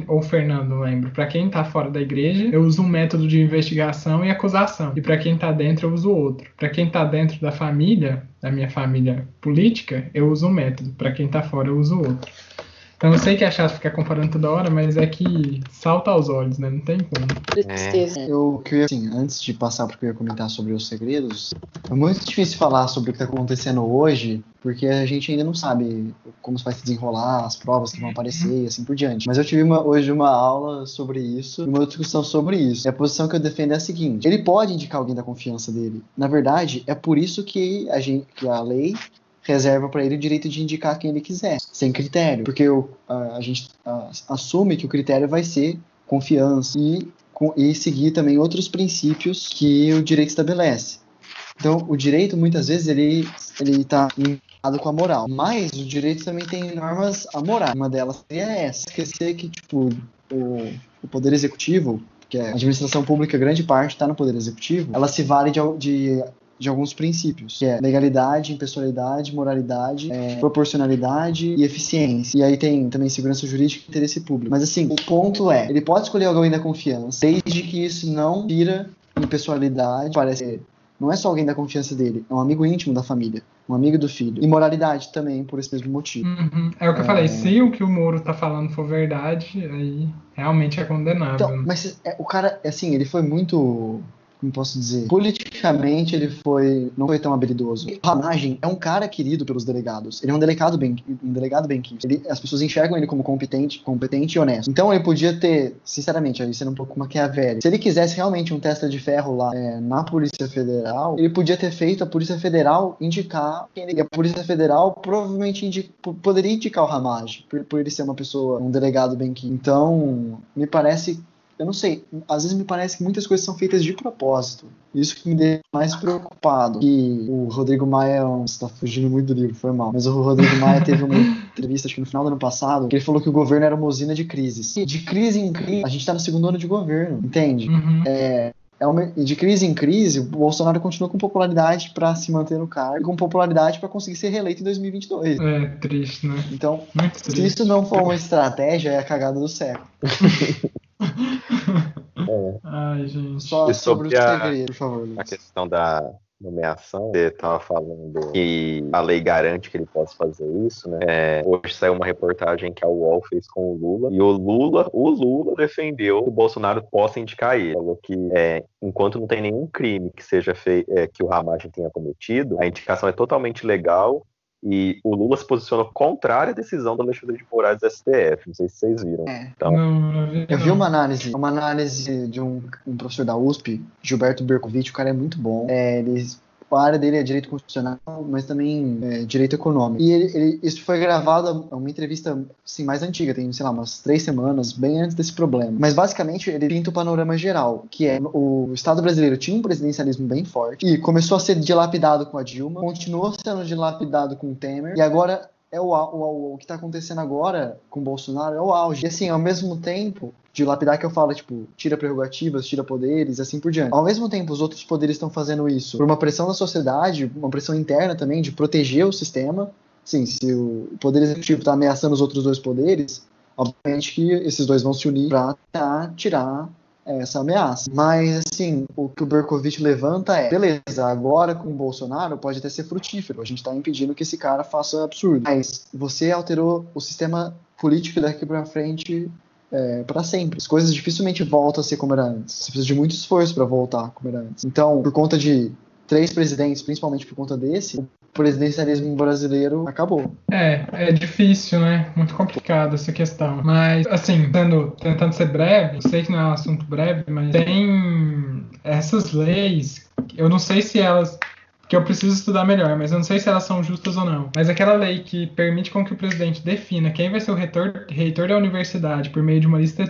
ou o Fernando, não lembro, para quem tá fora da igreja, eu uso um método de investigação e acusação, e para quem tá dentro, eu uso outro. Para quem tá dentro da família, da minha família política, eu uso um método, para quem tá fora, eu uso outro. Então eu sei que é chato ficar comparando toda hora, mas é que salta aos olhos, né? Não tem como. Eu queria, assim, antes de passar para o que eu ia comentar sobre os segredos, é muito difícil falar sobre o que está acontecendo hoje, porque a gente ainda não sabe como vai se desenrolar, as provas que vão aparecer e assim por diante. Mas eu tive hoje uma aula sobre isso, uma discussão sobre isso. E a posição que eu defendo é a seguinte: ele pode indicar alguém da confiança dele. Na verdade, é por isso que a lei reserva para ele o direito de indicar quem ele quiser, sem critério, porque a gente assume que o critério vai ser confiança e seguir também outros princípios que o direito estabelece. Então, o direito, muitas vezes, ele está linkado com a moral, mas o direito também tem normas amorais. Uma delas seria essa: esquecer que, tipo, o poder executivo, que a administração pública, grande parte está no poder executivo, ela se vale de alguns princípios, que é legalidade, impessoalidade, moralidade, proporcionalidade e eficiência. E aí tem também segurança jurídica e interesse público. Mas assim, o ponto é, ele pode escolher alguém da confiança, desde que isso não tira impessoalidade, parece. Não é só alguém da confiança dele, é um amigo íntimo da família, um amigo do filho. E moralidade também, por esse mesmo motivo. É o que eu falei, se o que o Moro tá falando for verdade, aí realmente é condenável. Então, mas o cara, assim, ele foi muito... como posso dizer, politicamente ele não foi tão habilidoso. O Ramagem é um cara querido pelos delegados. Ele é um delegado bem quisto. As pessoas enxergam ele como competente e honesto. Então ele podia ter, sinceramente, aí sendo um pouco maquiavélico, se ele quisesse realmente um testa de ferro lá na Polícia Federal, ele podia ter feito a Polícia Federal indicar quem ele... E a Polícia Federal provavelmente poderia indicar o Ramagem, por ele ser uma pessoa, um delegado bem quisto. Então, me parece... Eu não sei, às vezes me parece que muitas coisas são feitas de propósito. Isso que me deixa mais preocupado. Que o Rodrigo Maia, você tá fugindo muito do livro, foi mal. Mas o Rodrigo Maia teve uma entrevista, acho que no final do ano passado, que ele falou que o governo era uma usina de crises. E de crise em crise, a gente tá no segundo ano de governo, entende? De crise em crise, o Bolsonaro continua com popularidade para se manter no cargo, e com popularidade para conseguir ser reeleito em 2022. É triste, né? Então, se isso não for uma estratégia, é a cagada do século. Ai, gente. Só sobre o segredo, por favor, a questão da nomeação, você estava falando que a lei garante que ele possa fazer isso, né? Hoje saiu uma reportagem que a UOL fez com o Lula, e o Lula defendeu que o Bolsonaro possa indicar ele. Falou que enquanto não tem nenhum crime que seja feito, que o Ramagem tenha cometido, a indicação é totalmente legal. E o Lula se posicionou contrário à decisão do Alexandre de Moraes do STF. Não sei se vocês viram. Então, eu vi uma análise de um professor da USP, Gilberto Bercovitch. O cara é muito bom. A área dele é direito constitucional, mas também direito econômico. E isso foi gravado, uma entrevista assim, mais antiga, tem, sei lá, umas 3 semanas, bem antes desse problema. Mas basicamente ele pinta o panorama geral, que é o Estado brasileiro tinha um presidencialismo bem forte e começou a ser dilapidado com a Dilma, continuou sendo dilapidado com o Temer, e agora o que está acontecendo agora com o Bolsonaro é o auge. E assim, ao mesmo tempo, dilapidar que eu falo, tipo, tira prerrogativas, tira poderes, assim por diante. Ao mesmo tempo, os outros poderes estão fazendo isso por uma pressão da sociedade, uma pressão interna também, de proteger o sistema. Sim, se o poder executivo está ameaçando os outros 2 poderes, obviamente que esses 2 vão se unir para tirar essa ameaça. Mas, assim, o que o Bercovitch levanta beleza, agora com o Bolsonaro pode até ser frutífero, a gente está impedindo que esse cara faça absurdo, mas você alterou o sistema político daqui para frente para sempre. As coisas dificilmente voltam a ser como era antes. Você precisa de muito esforço para voltar como era antes. Então, por conta de 3 presidentes, principalmente por conta desse, o presidencialismo brasileiro acabou. É difícil, né? Muito complicado essa questão. Mas, assim, tentando ser breve, eu sei que não é um assunto breve, mas tem essas leis, eu não sei se elas... que eu preciso estudar melhor, mas eu não sei se elas são justas ou não. Mas aquela lei que permite com que o presidente defina quem vai ser o reitor da universidade por meio de uma lista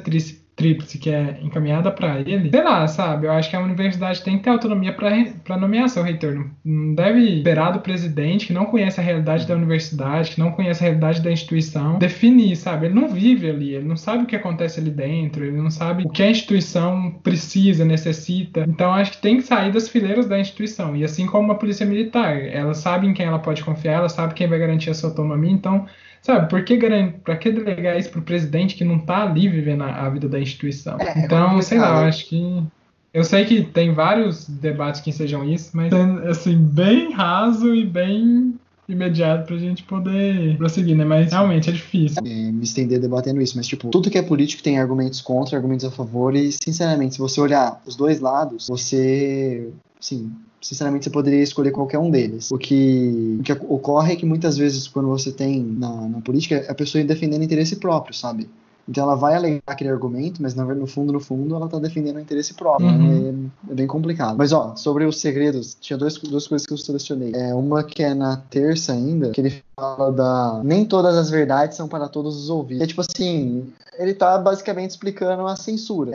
tríplice que é encaminhada para ele, sei lá, sabe? Eu acho que a universidade tem que ter autonomia para nomear seu reitor. Não deve esperar do presidente, que não conhece a realidade da universidade, que não conhece a realidade da instituição, definir, sabe? Ele não vive ali, ele não sabe o que acontece ali dentro, ele não sabe o que a instituição precisa, necessita. Então, acho que tem que sair das fileiras da instituição. E assim como a polícia militar, ela sabe em quem ela pode confiar, ela sabe quem vai garantir a sua autonomia, então... Sabe, pra que delegar isso pro presidente que não tá ali vivendo a vida da instituição? Então, sei lá, eu acho que... Eu sei que tem vários debates que sejam isso, mas assim, bem raso e bem imediato pra gente poder prosseguir, né? Mas realmente é difícil. Me estender debatendo isso, mas tipo, tudo que é político tem argumentos contra, argumentos a favor, e sinceramente, se você olhar os 2 lados, você... Sim, sinceramente, você poderia escolher qualquer um deles. O que ocorre é que muitas vezes, quando você tem na política, a pessoa defendendo interesse próprio, sabe? Então ela vai alegar aquele argumento, mas no fundo, ela tá defendendo o interesse próprio. Né? É bem complicado. Mas, sobre os segredos, tinha duas coisas que eu selecionei. Uma que é na terça ainda, que ele fala nem todas as verdades são para todos os ouvidos. É tipo assim, ele tá basicamente explicando a censura.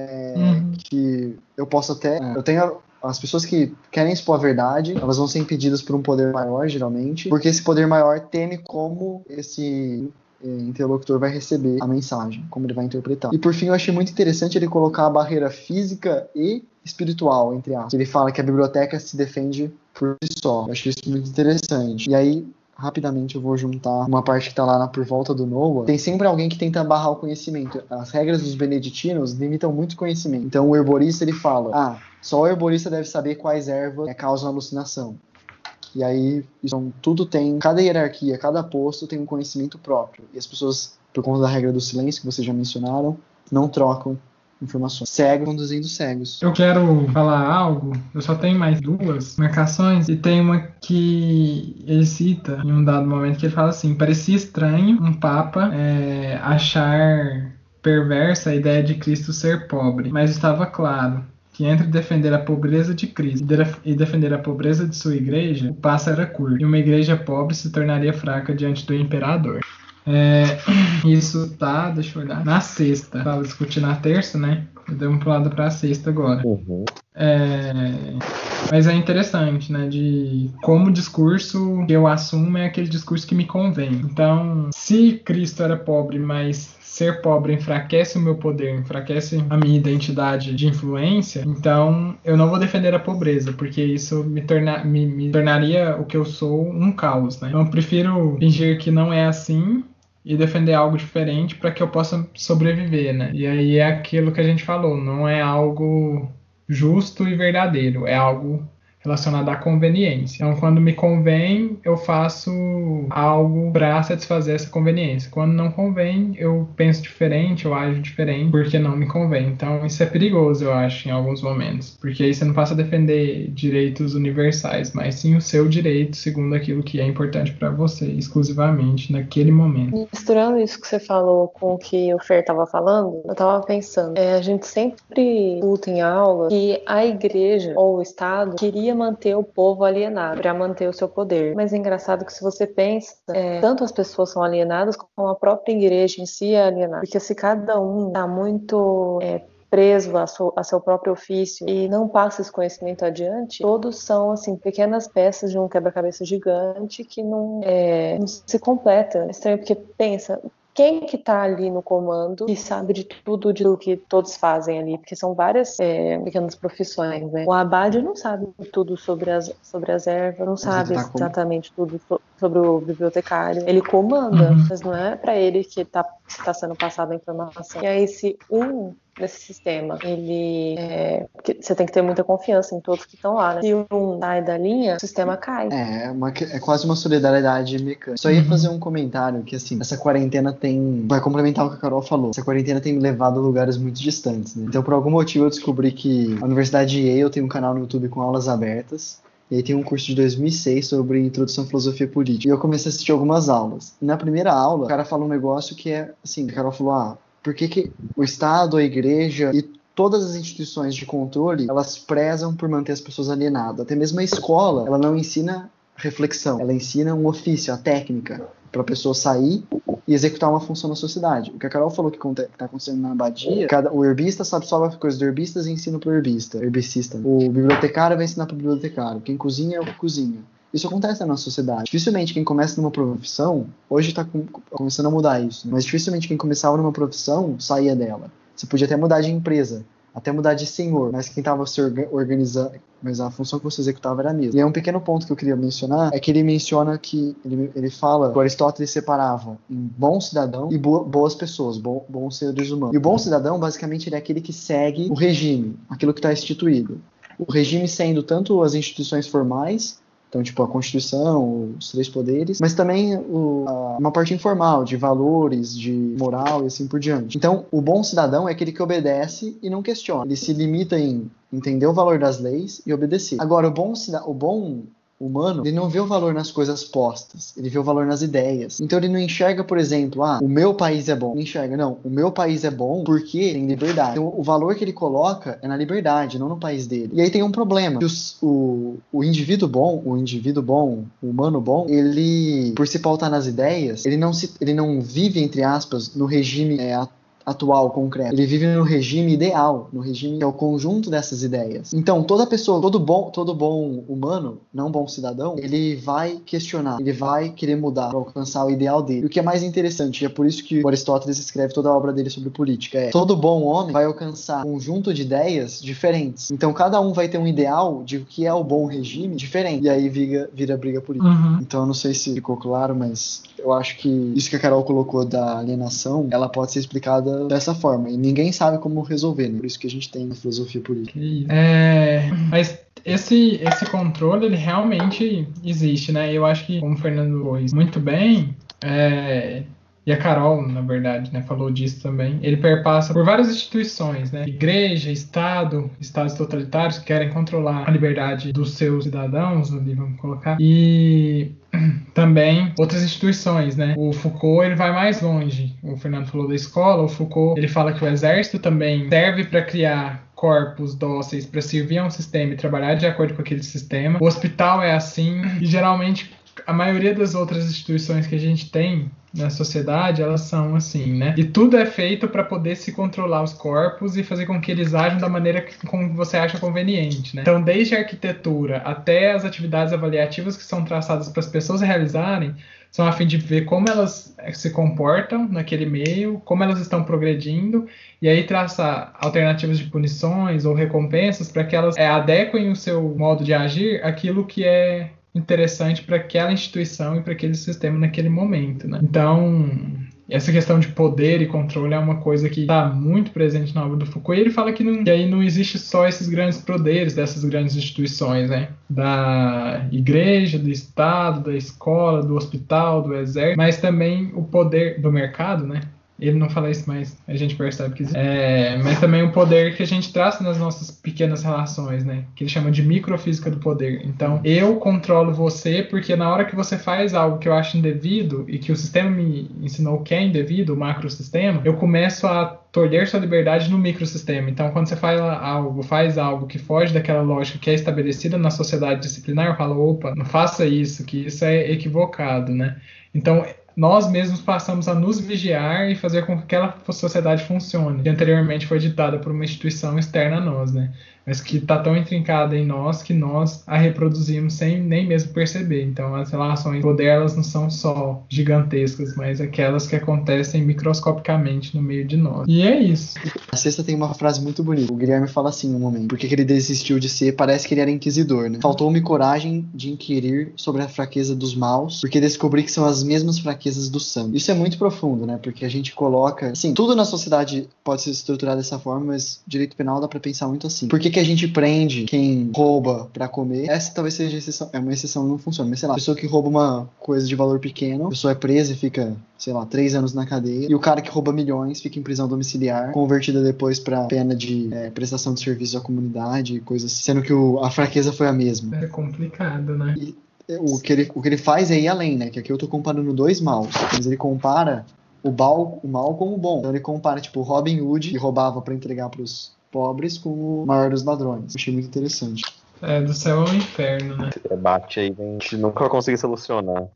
Que eu posso até... Eu tenho... As pessoas que querem expor a verdade, elas vão ser impedidas por um poder maior, geralmente, porque esse poder maior teme como esse interlocutor vai receber a mensagem, como ele vai interpretar. E por fim, eu achei muito interessante ele colocar a barreira física e espiritual, entre aspas. Ele fala que a biblioteca se defende por si só. Eu achei isso muito interessante. E aí, rapidamente eu vou juntar uma parte que tá lá por volta do Noah. Tem sempre alguém que tenta barrar o conhecimento. As regras dos beneditinos limitam muito o conhecimento. Então o herborista, ele fala, só o herborista deve saber quais ervas causam alucinação. E aí, tudo tem, cada hierarquia, cada posto tem um conhecimento próprio. E as pessoas, por conta da regra do silêncio, que vocês já mencionaram, não trocam informações. Cegos conduzindo cegos. Eu quero falar algo, eu só tenho mais 2 marcações, e tem uma que ele cita em um dado momento que ele fala assim: parecia estranho um papa achar perversa a ideia de Cristo ser pobre, mas estava claro que entre defender a pobreza de Cristo e defender a pobreza de sua igreja, o passo era curto, e uma igreja pobre se tornaria fraca diante do imperador. Isso tá, deixa eu olhar, na sexta. Tava discutindo na terça, né? Eu dei uma pulada pra sexta agora. Mas é interessante, né? De como o discurso que eu assumo é aquele discurso que me convém. Então, se Cristo era pobre, mas ser pobre enfraquece o meu poder, enfraquece a minha identidade de influência, então eu não vou defender a pobreza, porque isso me tornaria o que eu sou um caos, né? Então eu prefiro fingir que não é assim e defender algo diferente para que eu possa sobreviver, né? E aí é aquilo que a gente falou, não é algo justo e verdadeiro, é algo relacionada à conveniência. Então, quando me convém, eu faço algo para satisfazer essa conveniência. Quando não convém, eu penso diferente, eu ajo diferente, porque não me convém. Então, isso é perigoso, eu acho, em alguns momentos. Porque aí você não passa a defender direitos universais, mas sim o seu direito, segundo aquilo que é importante para você, exclusivamente, naquele momento. Misturando isso que você falou com o que o Fer estava falando, eu estava pensando, a gente sempre escuta em aula que a igreja ou o Estado queria manter o povo alienado para manter o seu poder. Mas é engraçado que se você pensa, tanto as pessoas são alienadas como a própria igreja em si é alienada. Porque se cada um está muito preso a seu próprio ofício e não passa esse conhecimento adiante, todos são assim pequenas peças de um quebra-cabeça gigante que não se completa. É estranho porque pensa, quem que tá ali no comando e sabe de tudo que todos fazem ali? Porque são várias pequenas profissões, né? O abade não sabe tudo sobre as ervas, não sabe exatamente tudo sobre o bibliotecário. Ele comanda, mas não é para ele que tá sendo passada a informação. E aí, se nesse sistema, você tem que ter muita confiança em todos que estão lá, né? Se um sai da linha, o sistema cai. É quase uma solidariedade mecânica. Só ia fazer um comentário que, assim, essa quarentena vai complementar o que a Carol falou. Essa quarentena tem me levado a lugares muito distantes, né? Então, por algum motivo, eu descobri que a Universidade de Yale tem um canal no YouTube com aulas abertas. E aí tem um curso de 2006 sobre Introdução à Filosofia Política. E eu comecei a assistir algumas aulas. E na primeira aula, o cara falou um negócio que é, assim, a Carol falou, por que o Estado, a igreja e todas as instituições de controle, elas prezam por manter as pessoas alienadas. Até mesmo a escola, ela não ensina reflexão, ela ensina um ofício, a técnica, para a pessoa sair e executar uma função na sociedade. O que a Carol falou que está acontecendo na abadia, o herbista sabe só as coisas do herbista e ensina para o herbicista. O bibliotecário vai ensinar para o bibliotecário. Quem cozinha é o que cozinha. Isso acontece na nossa sociedade. Dificilmente quem começa numa profissão, hoje está começando a mudar isso, mas dificilmente quem começava numa profissão saía dela. Você podia até mudar de empresa, até mudar de senhor, mas quem estava se organizando, mas a função que você executava era a mesma. E é um pequeno ponto que eu queria mencionar, é que ele menciona que, ele fala que o Aristóteles separava em bom cidadão e boas pessoas, bons seres humanos. E o bom cidadão, basicamente, ele é aquele que segue o regime, aquilo que está instituído. O regime sendo tanto as instituições formais, então, tipo, a Constituição, os 3 poderes, mas também uma parte informal, de valores, de moral e assim por diante. Então, o bom cidadão é aquele que obedece e não questiona. Ele se limita em entender o valor das leis e obedecer. Agora, o bom humano, ele não vê o valor nas coisas postas, ele vê o valor nas ideias. Então ele não enxerga, por exemplo, o meu país é bom. Ele enxerga, não, o meu país é bom porque tem liberdade. Então o valor que ele coloca é na liberdade, não no país dele. E aí tem um problema, que o indivíduo bom, o humano bom, ele, por se pautar nas ideias, ele não vive, entre aspas, no regime atual, concreto. Ele vive no regime ideal, no regime que é o conjunto dessas ideias. Então, toda pessoa, todo bom humano, não bom cidadão, ele vai questionar, ele vai querer mudar para alcançar o ideal dele. E o que é mais interessante, e é por isso que o Aristóteles escreve toda a obra dele sobre política, todo bom homem vai alcançar um conjunto de ideias diferentes. Então, cada um vai ter um ideal de o que é o bom regime diferente. E aí vira briga política. Então, eu não sei se ficou claro, mas eu acho que isso que a Carol colocou da alienação, ela pode ser explicada dessa forma, e ninguém sabe como resolver, né? Por isso que a gente tem a filosofia política. Mas esse controle, ele realmente existe, né? Eu acho que, como o Fernando pôs muito bem, e a Carol, na verdade, né, falou disso também, ele perpassa por várias instituições, né? Igreja, estados totalitários que querem controlar a liberdade dos seus cidadãos, ali vamos colocar, e também outras instituições, né? O Foucault, ele vai mais longe. O Fernando falou da escola, o Foucault, ele fala que o exército também serve para criar corpos dóceis para servir a um sistema e trabalhar de acordo com aquele sistema. O hospital é assim, e geralmente a maioria das outras instituições que a gente tem na sociedade, elas são assim, né? E tudo é feito para poder se controlar os corpos e fazer com que eles ajam da maneira como você acha conveniente, né? Então, desde a arquitetura até as atividades avaliativas que são traçadas para as pessoas realizarem, são a fim de ver como elas se comportam naquele meio, como elas estão progredindo, e aí traçar alternativas de punições ou recompensas para que elas adequem o seu modo de agir àquilo que é interessante para aquela instituição e para aquele sistema naquele momento, né? Então, essa questão de poder e controle é uma coisa que está muito presente na obra do Foucault, e ele fala que aí não existe só esses grandes poderes dessas grandes instituições, né? Da igreja, do Estado, da escola, do hospital, do exército, mas também o poder do mercado, né? Ele não fala isso, mas a gente percebe que existe. Mas também o poder que a gente traz nas nossas pequenas relações, né? Que ele chama de microfísica do poder. Então, eu controlo você porque na hora que você faz algo que eu acho indevido e que o sistema me ensinou que é indevido, o macrosistema, eu começo a tolher sua liberdade no microsistema. Então, quando você faz algo que foge daquela lógica que é estabelecida na sociedade disciplinar, eu falo, opa, não faça isso, que isso é equivocado, né? Então, nós mesmos passamos a nos vigiar e fazer com que aquela sociedade funcione, que anteriormente foi ditada por uma instituição externa a nós, né? Mas que está tão intrincada em nós que nós a reproduzimos sem nem mesmo perceber. Então, as relações de poder, elas não são só gigantescas, mas aquelas que acontecem microscopicamente no meio de nós. E é isso. A sexta tem uma frase muito bonita. O Guilherme fala assim no momento. Por que ele desistiu de ser? Parece que ele era inquisidor, né? Faltou-me coragem de inquirir sobre a fraqueza dos maus, porque descobri que são as mesmas fraquezas do sangue. Isso é muito profundo, né? Porque a gente coloca... Assim, tudo na sociedade pode ser estruturado dessa forma, mas direito penal dá pra pensar muito assim. Por que a gente prende quem rouba pra comer? Essa talvez seja exceção. É uma exceção, não funciona. Mas sei lá, a pessoa que rouba uma coisa de valor pequeno, a pessoa é presa e fica, sei lá, 3 anos na cadeia. E o cara que rouba milhões fica em prisão domiciliar, convertida depois pra pena de prestação de serviço à comunidade e coisas assim. Sendo que a fraqueza foi a mesma. É complicado, né? E o que ele faz é ir além, né? Que aqui eu tô comparando dois maus. Mas ele compara o mal com o bom. Então ele compara, tipo, o Robin Hood, que roubava pra entregar pros pobres, com o maior dos ladrões. Achei muito interessante. Do céu ao inferno, né? Esse debate aí, a gente nunca consegui solucionar.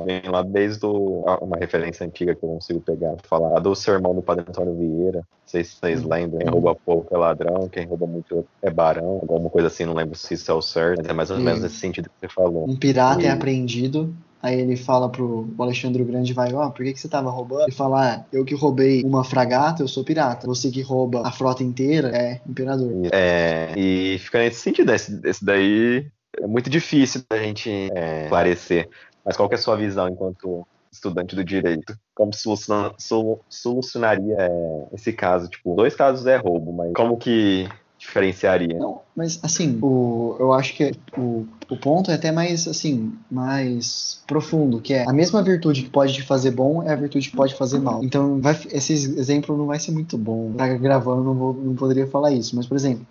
Vem lá desde uma referência antiga que eu consigo pegar, falar do sermão do Padre Antônio Vieira. Não sei se vocês lembram, quem rouba pouco é ladrão, quem rouba muito é barão, alguma coisa assim, não lembro se isso é o certo, mas é mais ou menos nesse sentido que você falou. Um pirata é apreendido, aí ele fala pro Alexandre o Grande, por que você tava roubando? Ele fala, eu que roubei uma fragata, eu sou pirata. Você que rouba a frota inteira é imperador. E fica nesse sentido, esse daí é muito difícil da gente esclarecer. Mas qual que é a sua visão enquanto estudante do direito? Como solucionaria esse caso? Tipo, 2 casos é roubo, mas como que diferenciaria? Não, mas assim, eu acho que o ponto é até mais, assim, mais profundo, que é a mesma virtude que pode te fazer bom é a virtude que pode fazer mal. Então, esse exemplo não vai ser muito bom. Tá gravando, não poderia falar isso, mas, por exemplo,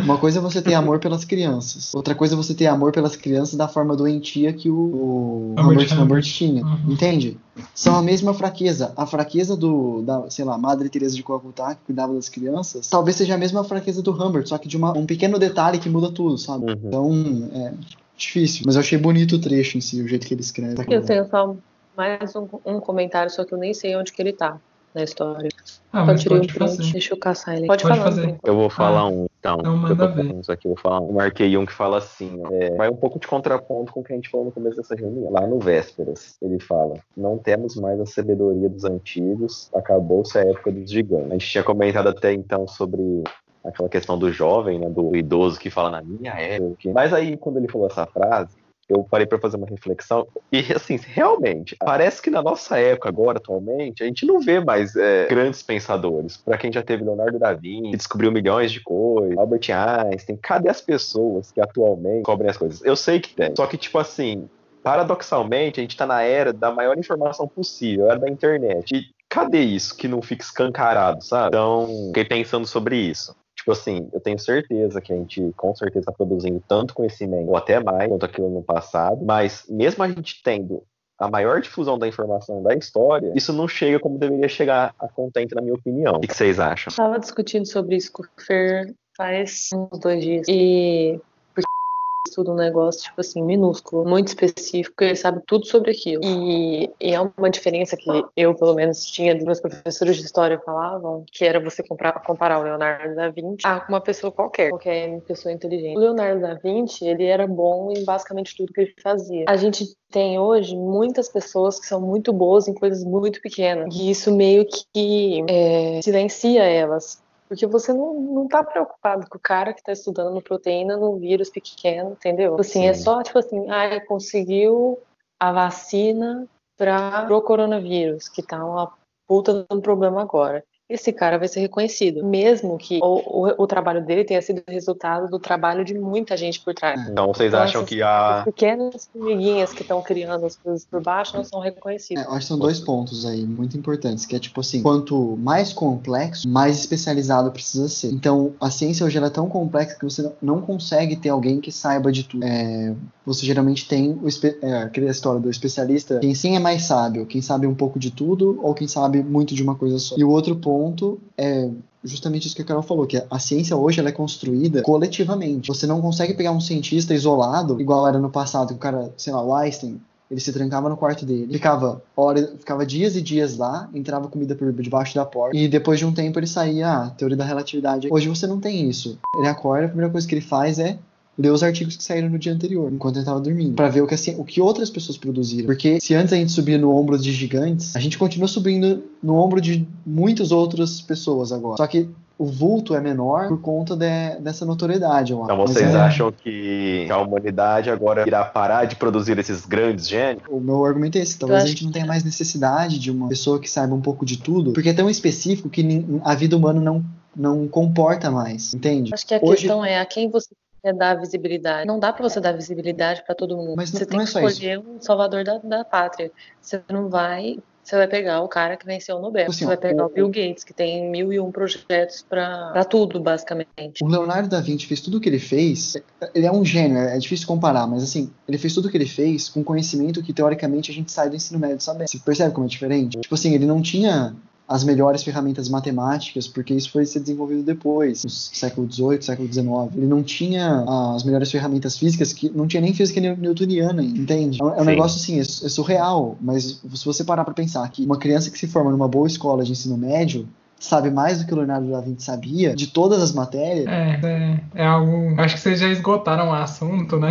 uma coisa é você ter amor pelas crianças, outra coisa é você ter amor pelas crianças da forma doentia que o Humbert tinha, entende? São a mesma fraqueza. A fraqueza da, sei lá, Madre Teresa de Calcutá, que cuidava das crianças, talvez seja a mesma fraqueza do Humbert, só que de um pequeno detalhe que muda tudo, sabe? Então, é difícil. Mas eu achei bonito o trecho em si, o jeito que ele escreve. Eu tenho só mais um comentário, só que eu nem sei onde que ele tá na história. Mas tirei pode fazer. Deixa eu caçar ele. Pode fazer. Eu vou falar então. Manda ver. Isso aqui, eu vou falar. Eu marquei um que fala assim, vai um pouco de contraponto com o que a gente falou no começo dessa reunião. Lá no Vésperas, ele fala, não temos mais a sabedoria dos antigos, acabou-se a época dos gigantes. A gente tinha comentado até então sobre aquela questão do jovem, né, do idoso que fala na minha época. Mas aí, quando ele falou essa frase, eu parei para fazer uma reflexão e, assim, realmente, parece que na nossa época agora, atualmente, a gente não vê mais grandes pensadores. Para quem já teve Leonardo da Vinci, que descobriu milhões de coisas, Albert Einstein, cadê as pessoas que atualmente cobrem as coisas? Eu sei que tem, só que, tipo assim, paradoxalmente, a gente tá na era da maior informação possível, a era da internet. E cadê isso que não fica escancarado, sabe? Então, fiquei pensando sobre isso. Tipo assim, eu tenho certeza que a gente, com certeza, está produzindo tanto conhecimento, ou até mais, quanto aquilo no passado, mas mesmo a gente tendo a maior difusão da informação da história, isso não chega como deveria chegar a contento, na minha opinião. O que vocês acham? Eu estava discutindo sobre isso com o Fer faz uns 2 dias, e estuda um negócio, tipo assim, minúsculo, muito específico, ele sabe tudo sobre aquilo. E é uma diferença que eu, pelo menos, tinha dos meus professores de história falavam, que era você comparar o Leonardo da Vinci a uma pessoa qualquer pessoa inteligente. O Leonardo da Vinci, ele era bom em basicamente tudo que ele fazia. A gente tem hoje muitas pessoas que são muito boas em coisas muito pequenas, e isso meio que silencia elas. Porque você não tá preocupado com o cara que tá estudando proteína num vírus pequeno, entendeu? Assim, é só, tipo assim, conseguiu a vacina pro coronavírus, que tá uma puta de um problema agora. Esse cara vai ser reconhecido, mesmo que o trabalho dele tenha sido resultado do trabalho de muita gente por trás. Então vocês acham que as pequenas formiguinhas que estão criando as coisas por baixo não são reconhecidas. Eu acho que são 2 pontos aí muito importantes, que é tipo assim, quanto mais complexo, mais especializado precisa ser. Então, a ciência hoje ela é tão complexa que você não consegue ter alguém que saiba de tudo. Você geralmente tem aquela história do especialista, quem sim é mais sábio, quem sabe um pouco de tudo ou quem sabe muito de uma coisa só. E o outro ponto é justamente isso que a Carol falou, que a ciência hoje ela é construída coletivamente. Você não consegue pegar um cientista isolado, igual era no passado, que o cara, sei lá, o Einstein, ele se trancava no quarto dele, ficava dias e dias lá, entrava comida por debaixo da porta, e depois de um tempo ele saía, teoria da relatividade. Hoje você não tem isso. Ele acorda, a primeira coisa que ele faz é ler os artigos que saíram no dia anterior, enquanto ele estava dormindo, para ver o que outras pessoas produziram. Porque se antes a gente subia no ombro de gigantes, a gente continua subindo no ombro de muitas outras pessoas agora. Só que o vulto é menor por conta dessa notoriedade, eu acho. Então vocês acham que a humanidade agora irá parar de produzir esses grandes gênios? O meu argumento é esse. Talvez a gente não tenha mais necessidade de uma pessoa que saiba um pouco de tudo, porque é tão específico que a vida humana não comporta mais, entende? Acho que a questão é a quem você quer dar visibilidade. Não dá pra você dar visibilidade pra todo mundo. Mas você não tem é que só escolher um salvador da pátria. Você vai pegar o cara que venceu o Nobel. Assim, você vai pegar o Bill Gates, que tem 1001 projetos pra tudo, basicamente. O Leonardo da Vinci fez tudo o que ele fez. Ele é um gênio, é difícil comparar, mas assim, ele fez tudo o que ele fez com conhecimento que teoricamente a gente sai do ensino médio sabendo. Você percebe como é diferente? Tipo assim, ele não tinha as melhores ferramentas matemáticas, porque isso foi ser desenvolvido depois, no século XVIII, século XIX. Ele não tinha as melhores ferramentas físicas, que não tinha nem física newtoniana, entende? É um negócio assim, é surreal, mas se você parar pra pensar que uma criança que se forma numa boa escola de ensino médio sabe mais do que o Leonardo da Vinci sabia, de todas as matérias. É algo... Acho que vocês já esgotaram o assunto, né?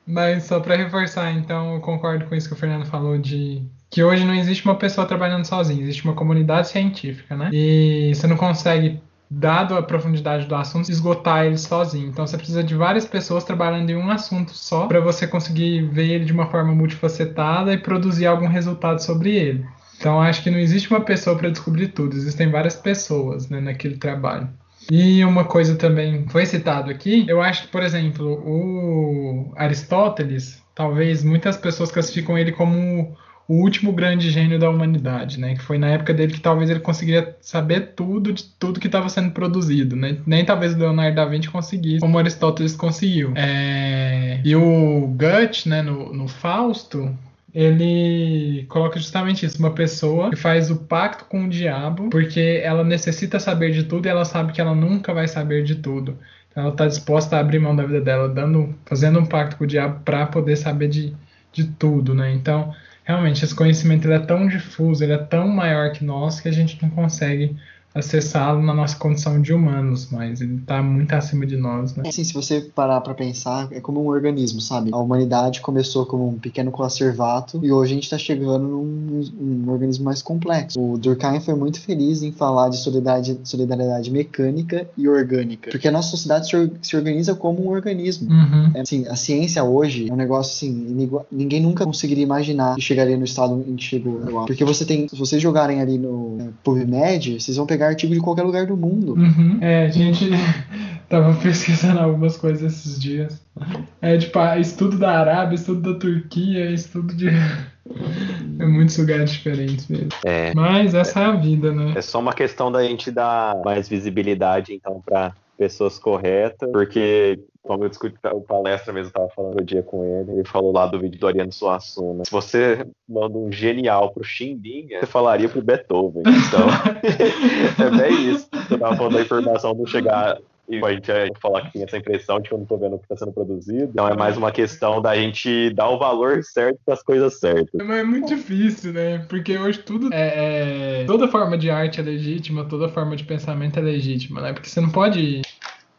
Mas só para reforçar, então, eu concordo com isso que o Fernando falou de que hoje não existe uma pessoa trabalhando sozinha, existe uma comunidade científica, né? E você não consegue, dado a profundidade do assunto, esgotar ele sozinho. Então você precisa de várias pessoas trabalhando em um assunto só para você conseguir ver ele de uma forma multifacetada e produzir algum resultado sobre ele. Então acho que não existe uma pessoa para descobrir tudo, existem várias pessoas, né, naquele trabalho. E uma coisa também foi citado aqui, eu acho que, por exemplo, o Aristóteles, talvez muitas pessoas classificam ele como o último grande gênio da humanidade, né? Que foi na época dele que talvez ele conseguiria saber tudo de tudo que estava sendo produzido, né? Nem talvez o Leonardo da Vinci conseguisse, como Aristóteles conseguiu. E o Goethe, né, no Fausto, ele coloca justamente isso, uma pessoa que faz o pacto com o diabo porque ela necessita saber de tudo e ela sabe que ela nunca vai saber de tudo. Então ela está disposta a abrir mão da vida dela, fazendo um pacto com o diabo para poder saber de tudo, né? Então, realmente, esse conhecimento ele é tão difuso, ele é tão maior que nós que a gente não consegue acessá-lo na nossa condição de humanos, mas ele está muito acima de nós, né? Assim, se você parar pra pensar, é como um organismo, sabe? A humanidade começou como um pequeno conservato e hoje a gente está chegando num organismo mais complexo. O Durkheim foi muito feliz em falar de solidariedade mecânica e orgânica, porque a nossa sociedade se organiza como um organismo. Uhum. Assim, a ciência hoje é um negócio assim, ninguém nunca conseguiria imaginar que chegaria no estado em que chegou, eu acho. Porque se vocês jogarem ali no PubMed, vocês vão pegar artigo de qualquer lugar do mundo. Uhum. A gente tava pesquisando algumas coisas esses dias. Tipo, estudo da Arábia, estudo da Turquia, estudo de... muitos lugares diferentes mesmo. Mas essa é a vida, né? É só uma questão da gente dar mais visibilidade, então, para pessoas corretas, porque... Como eu discuti a palestra mesmo, eu tava falando outro dia com ele falou lá do vídeo do Ariano Suassuna. Se você manda um genial pro Chimbinha, você falaria pro Beethoven. Então, é bem isso. Eu tava falando da informação não chegar e a gente falar que tem essa impressão de que eu não tô vendo o que tá sendo produzido. Então é mais uma questão da gente dar o valor certo pras coisas certas. Mas é muito difícil, né? Porque hoje tudo toda forma de arte é legítima, toda forma de pensamento é legítima, né? Porque você não pode...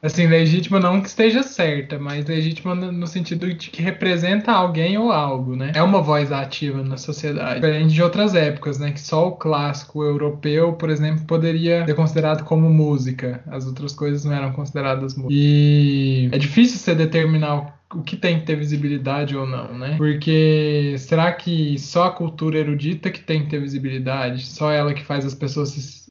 Assim, legítima não que esteja certa, mas legítima no sentido de que representa alguém ou algo, né? É uma voz ativa na sociedade. Diferente de outras épocas, né? Que só o clássico europeu, por exemplo, poderia ser considerado como música. As outras coisas não eram consideradas música. E é difícil você determinar o que tem que ter visibilidade ou não, né? Porque será que só a cultura erudita que tem que ter visibilidade? Só ela que faz as pessoas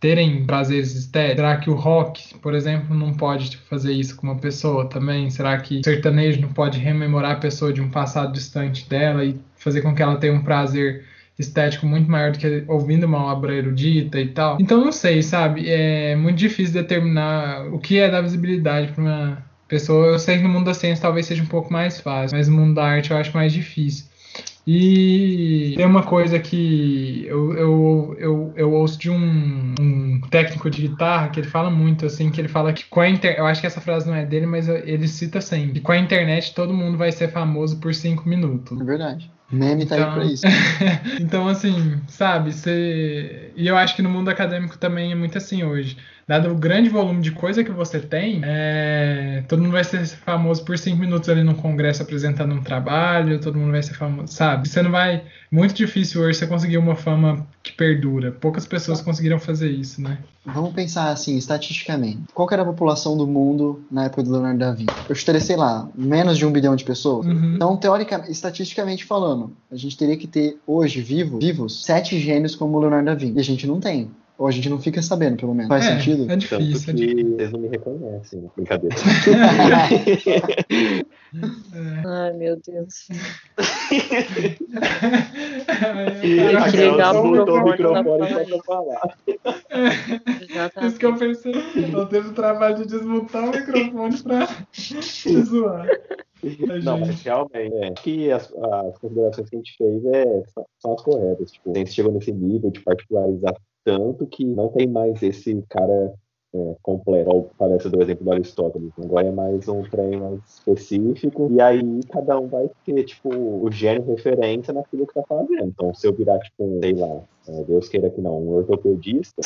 terem prazeres estéticos? Será que o rock, por exemplo, não pode fazer isso com uma pessoa também? Será que o sertanejo não pode rememorar a pessoa de um passado distante dela e fazer com que ela tenha um prazer estético muito maior do que ouvindo uma obra erudita e tal? Então não sei, sabe? É muito difícil determinar o que é dar visibilidade para uma pessoa. Eu sei que no mundo da ciência talvez seja um pouco mais fácil, mas no mundo da arte eu acho mais difícil. E tem uma coisa que eu ouço de um técnico de guitarra que ele fala muito, assim, que ele fala que com a internet, eu acho que essa frase não é dele, mas ele cita sempre, que com a internet todo mundo vai ser famoso por 5 minutos. É verdade. Meme tá aí pra isso. Então, assim, sabe, e eu acho que no mundo acadêmico também é muito assim hoje. Dado o grande volume de coisa que você tem, todo mundo vai ser famoso por 5 minutos ali no congresso apresentando um trabalho, todo mundo vai ser famoso, sabe? Você não vai... Muito difícil hoje você conseguir uma fama que perdura. Poucas pessoas conseguiram fazer isso, né? Vamos pensar assim, estatisticamente. Qual que era a população do mundo na época do Leonardo da Vinci? Eu chutaria, sei lá, menos de 1 bilhão de pessoas. Uhum. Então, teoricamente, estatisticamente falando, a gente teria que ter hoje, vivos, 7 gênios como o Leonardo da Vinci. E a gente não tem. Ou a gente não fica sabendo, pelo menos. Faz sentido? É difícil. Tanto que vocês não me reconhecem, brincadeira. Ai, meu Deus. A que ligar Carol o botou o microfone microfone só pra falar. Exatamente. Isso que eu pensei. Eu teve o trabalho de desmontar o microfone pra te zoar. Não, mas realmente, acho que as considerações que a gente fez são as corretas. Tipo, a gente chegou nesse nível de particularizar tanto que não tem mais esse cara completo. Parece do exemplo do Aristóteles. Agora é mais um trem mais específico. E aí cada um vai ter, tipo, o gênio referência naquilo que tá fazendo. Então, se eu virar, tipo, sei lá, Deus queira que não, um ortopedista,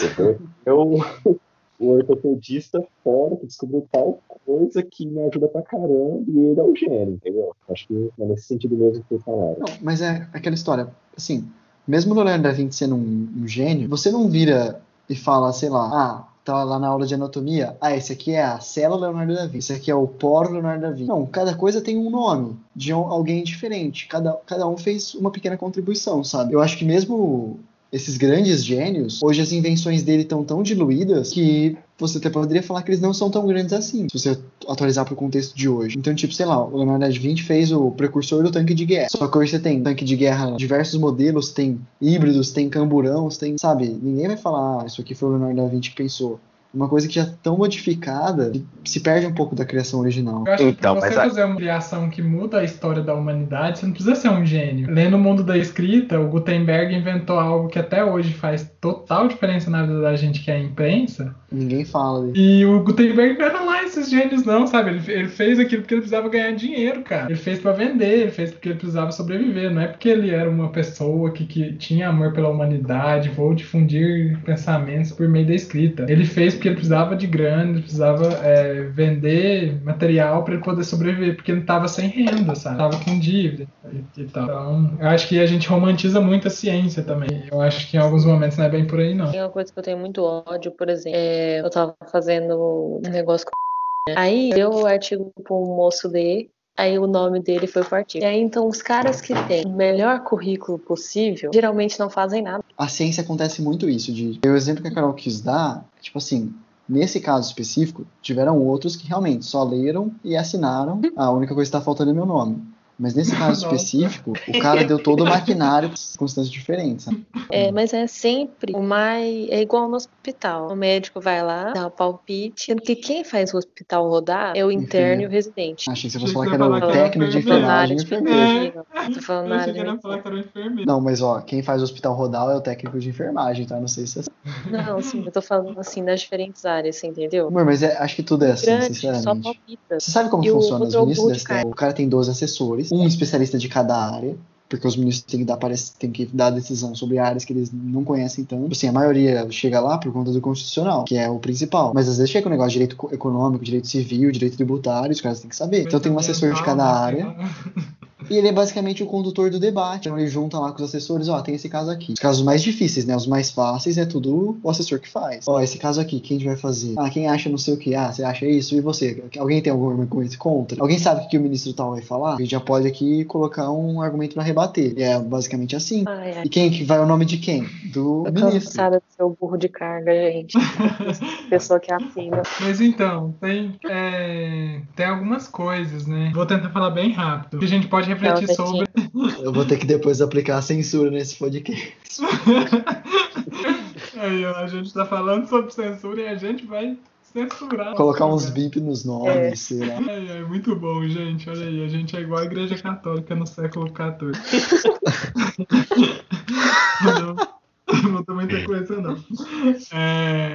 o ortopedista fora que descobriu tal coisa que me ajuda pra caramba e ele é o gênio, entendeu? Acho que é nesse sentido mesmo que vocês falaram. Não, mas é aquela história, assim, mesmo o Leonardo da Vinci sendo um gênio, você não vira e fala, sei lá, tá lá na aula de anatomia, esse aqui é a célula Leonardo da Vinci, esse aqui é o poro Leonardo da Vinci. Não, cada coisa tem um nome de alguém diferente, cada um fez uma pequena contribuição, sabe? Eu acho que mesmo esses grandes gênios, hoje as invenções dele estão tão diluídas que você até poderia falar que eles não são tão grandes assim, se você atualizar para o contexto de hoje. Então, tipo, sei lá, o Leonardo da Vinci fez o precursor do tanque de guerra. Só que hoje você tem tanque de guerra, diversos modelos, tem híbridos, tem camburões, tem, sabe? Ninguém vai falar, isso aqui foi o Leonardo da Vinci que pensou. Uma coisa que já é tão modificada que se perde um pouco da criação original. Eu acho que pra você fazer uma criação que muda a história da humanidade, você não precisa ser um gênio. Lendo o mundo da escrita, o Gutenberg inventou algo que até hoje faz total diferença na vida da gente, que é a imprensa. Ninguém fala disso. E o Gutenberg não era lá esses gênios não, sabe? Ele fez aquilo porque ele precisava ganhar dinheiro, cara. Ele fez pra vender, ele fez porque ele precisava sobreviver. Não é porque ele era uma pessoa que tinha amor pela humanidade, vou difundir pensamentos por meio da escrita. Ele fez porque ele precisava de grana, ele precisava vender material para ele poder sobreviver, porque ele estava sem renda, sabe? Tava com dívida e tal. Então, eu acho que a gente romantiza muito a ciência também. Eu acho que em alguns momentos não é bem por aí, não. Tem uma coisa que eu tenho muito ódio, por exemplo, eu tava fazendo um negócio com aí deu o artigo pro moço ler. Aí o nome dele foi pro artigo. E aí, então, os caras que têm o melhor currículo possível, geralmente não fazem nada. A ciência acontece muito isso. O exemplo que a Carol quis dar, tipo assim, nesse caso específico, tiveram outros que realmente só leram e assinaram. A única coisa que está faltando é meu nome. Mas nesse caso específico, o cara deu todo o maquinário com circunstâncias diferentes. Sabe? Mas é sempre o mais... É igual no hospital. O médico vai lá, dá o palpite, sendo que quem faz o hospital rodar é o interno e o residente. Achei que você fosse falar que era o técnico de enfermagem e o enfermeiro. Tô falando na área de enfermeiro. Não, mas quem faz o hospital rodar é o técnico de enfermagem, tá? Não sei se é... Não, sim, eu tô falando assim das diferentes áreas, você entendeu? Amor, mas acho que tudo é assim, grande, sinceramente. só palpita. Você sabe como funciona os ministros? O cara tem 12 assessores, um especialista de cada área, porque os ministros têm que dar decisão sobre áreas que eles não conhecem tanto. Assim, a maioria chega lá por conta do constitucional, que é o principal. Mas às vezes chega o negócio de direito econômico, direito civil, direito tributário, os caras têm que saber. Então tem um assessor de cada área. E ele é basicamente o condutor do debate. Então ele junta lá com os assessores, tem esse caso aqui. Os casos mais difíceis, né? Os mais fáceis é tudo o assessor que faz. Esse caso aqui, quem a gente vai fazer? Quem acha não sei o que? Você acha isso? E você? Alguém tem algum argumento contra? Alguém sabe o que o ministro tal vai falar? A gente já pode aqui colocar um argumento pra rebater. E é basicamente assim. E quem que vai o nome de quem? Do ministro. Cansada de ser o burro de carga, gente. Pessoa que assina. Mas então, tem algumas coisas, né? Vou tentar falar bem rápido. Que a gente pode refletir sobre. Eu vou ter que depois aplicar a censura nesse podcast. Aí, a gente tá falando sobre censura e a gente vai censurar. Colocar uns bip nos nomes, sei lá. Muito bom, gente. Olha aí, a gente é igual a Igreja Católica no século XIV. Não botou muita coisa, não.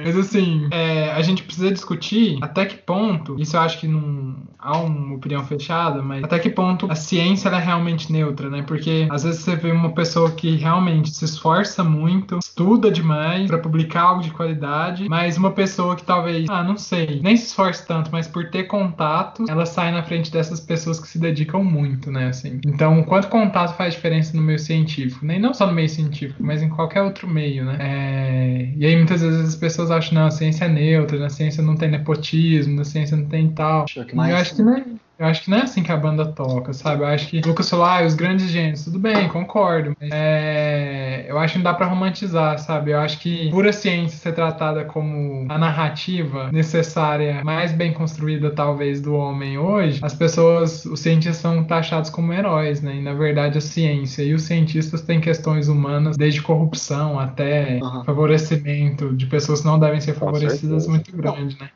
Mas assim, a gente precisa discutir até que ponto, isso eu acho que não há uma opinião fechada, mas até que ponto a ciência ela é realmente neutra, né? Porque às vezes você vê uma pessoa que realmente se esforça muito, estuda demais para publicar algo de qualidade, mas uma pessoa que talvez, não sei, nem se esforce tanto, mas por ter contato, ela sai na frente dessas pessoas que se dedicam muito, né? Assim. Então, quanto contato faz diferença no meio científico? Nem não só no meio científico, mas em qualquer outro meio, né? E aí muitas vezes as pessoas acham, não, a ciência é neutra, na ciência não tem nepotismo, na ciência não tem tal. Eu acho que não é assim que a banda toca, sabe? Eu acho que Lucas falou, os grandes gênios, tudo bem, concordo, mas eu acho que não dá pra romantizar, sabe? Eu acho que pura ciência ser tratada como a narrativa necessária, mais bem construída talvez do homem hoje, as pessoas, os cientistas são taxados como heróis, né? E na verdade a ciência e os cientistas têm questões humanas, desde corrupção até favorecimento de pessoas que não devem ser favorecidas, muito grande, né?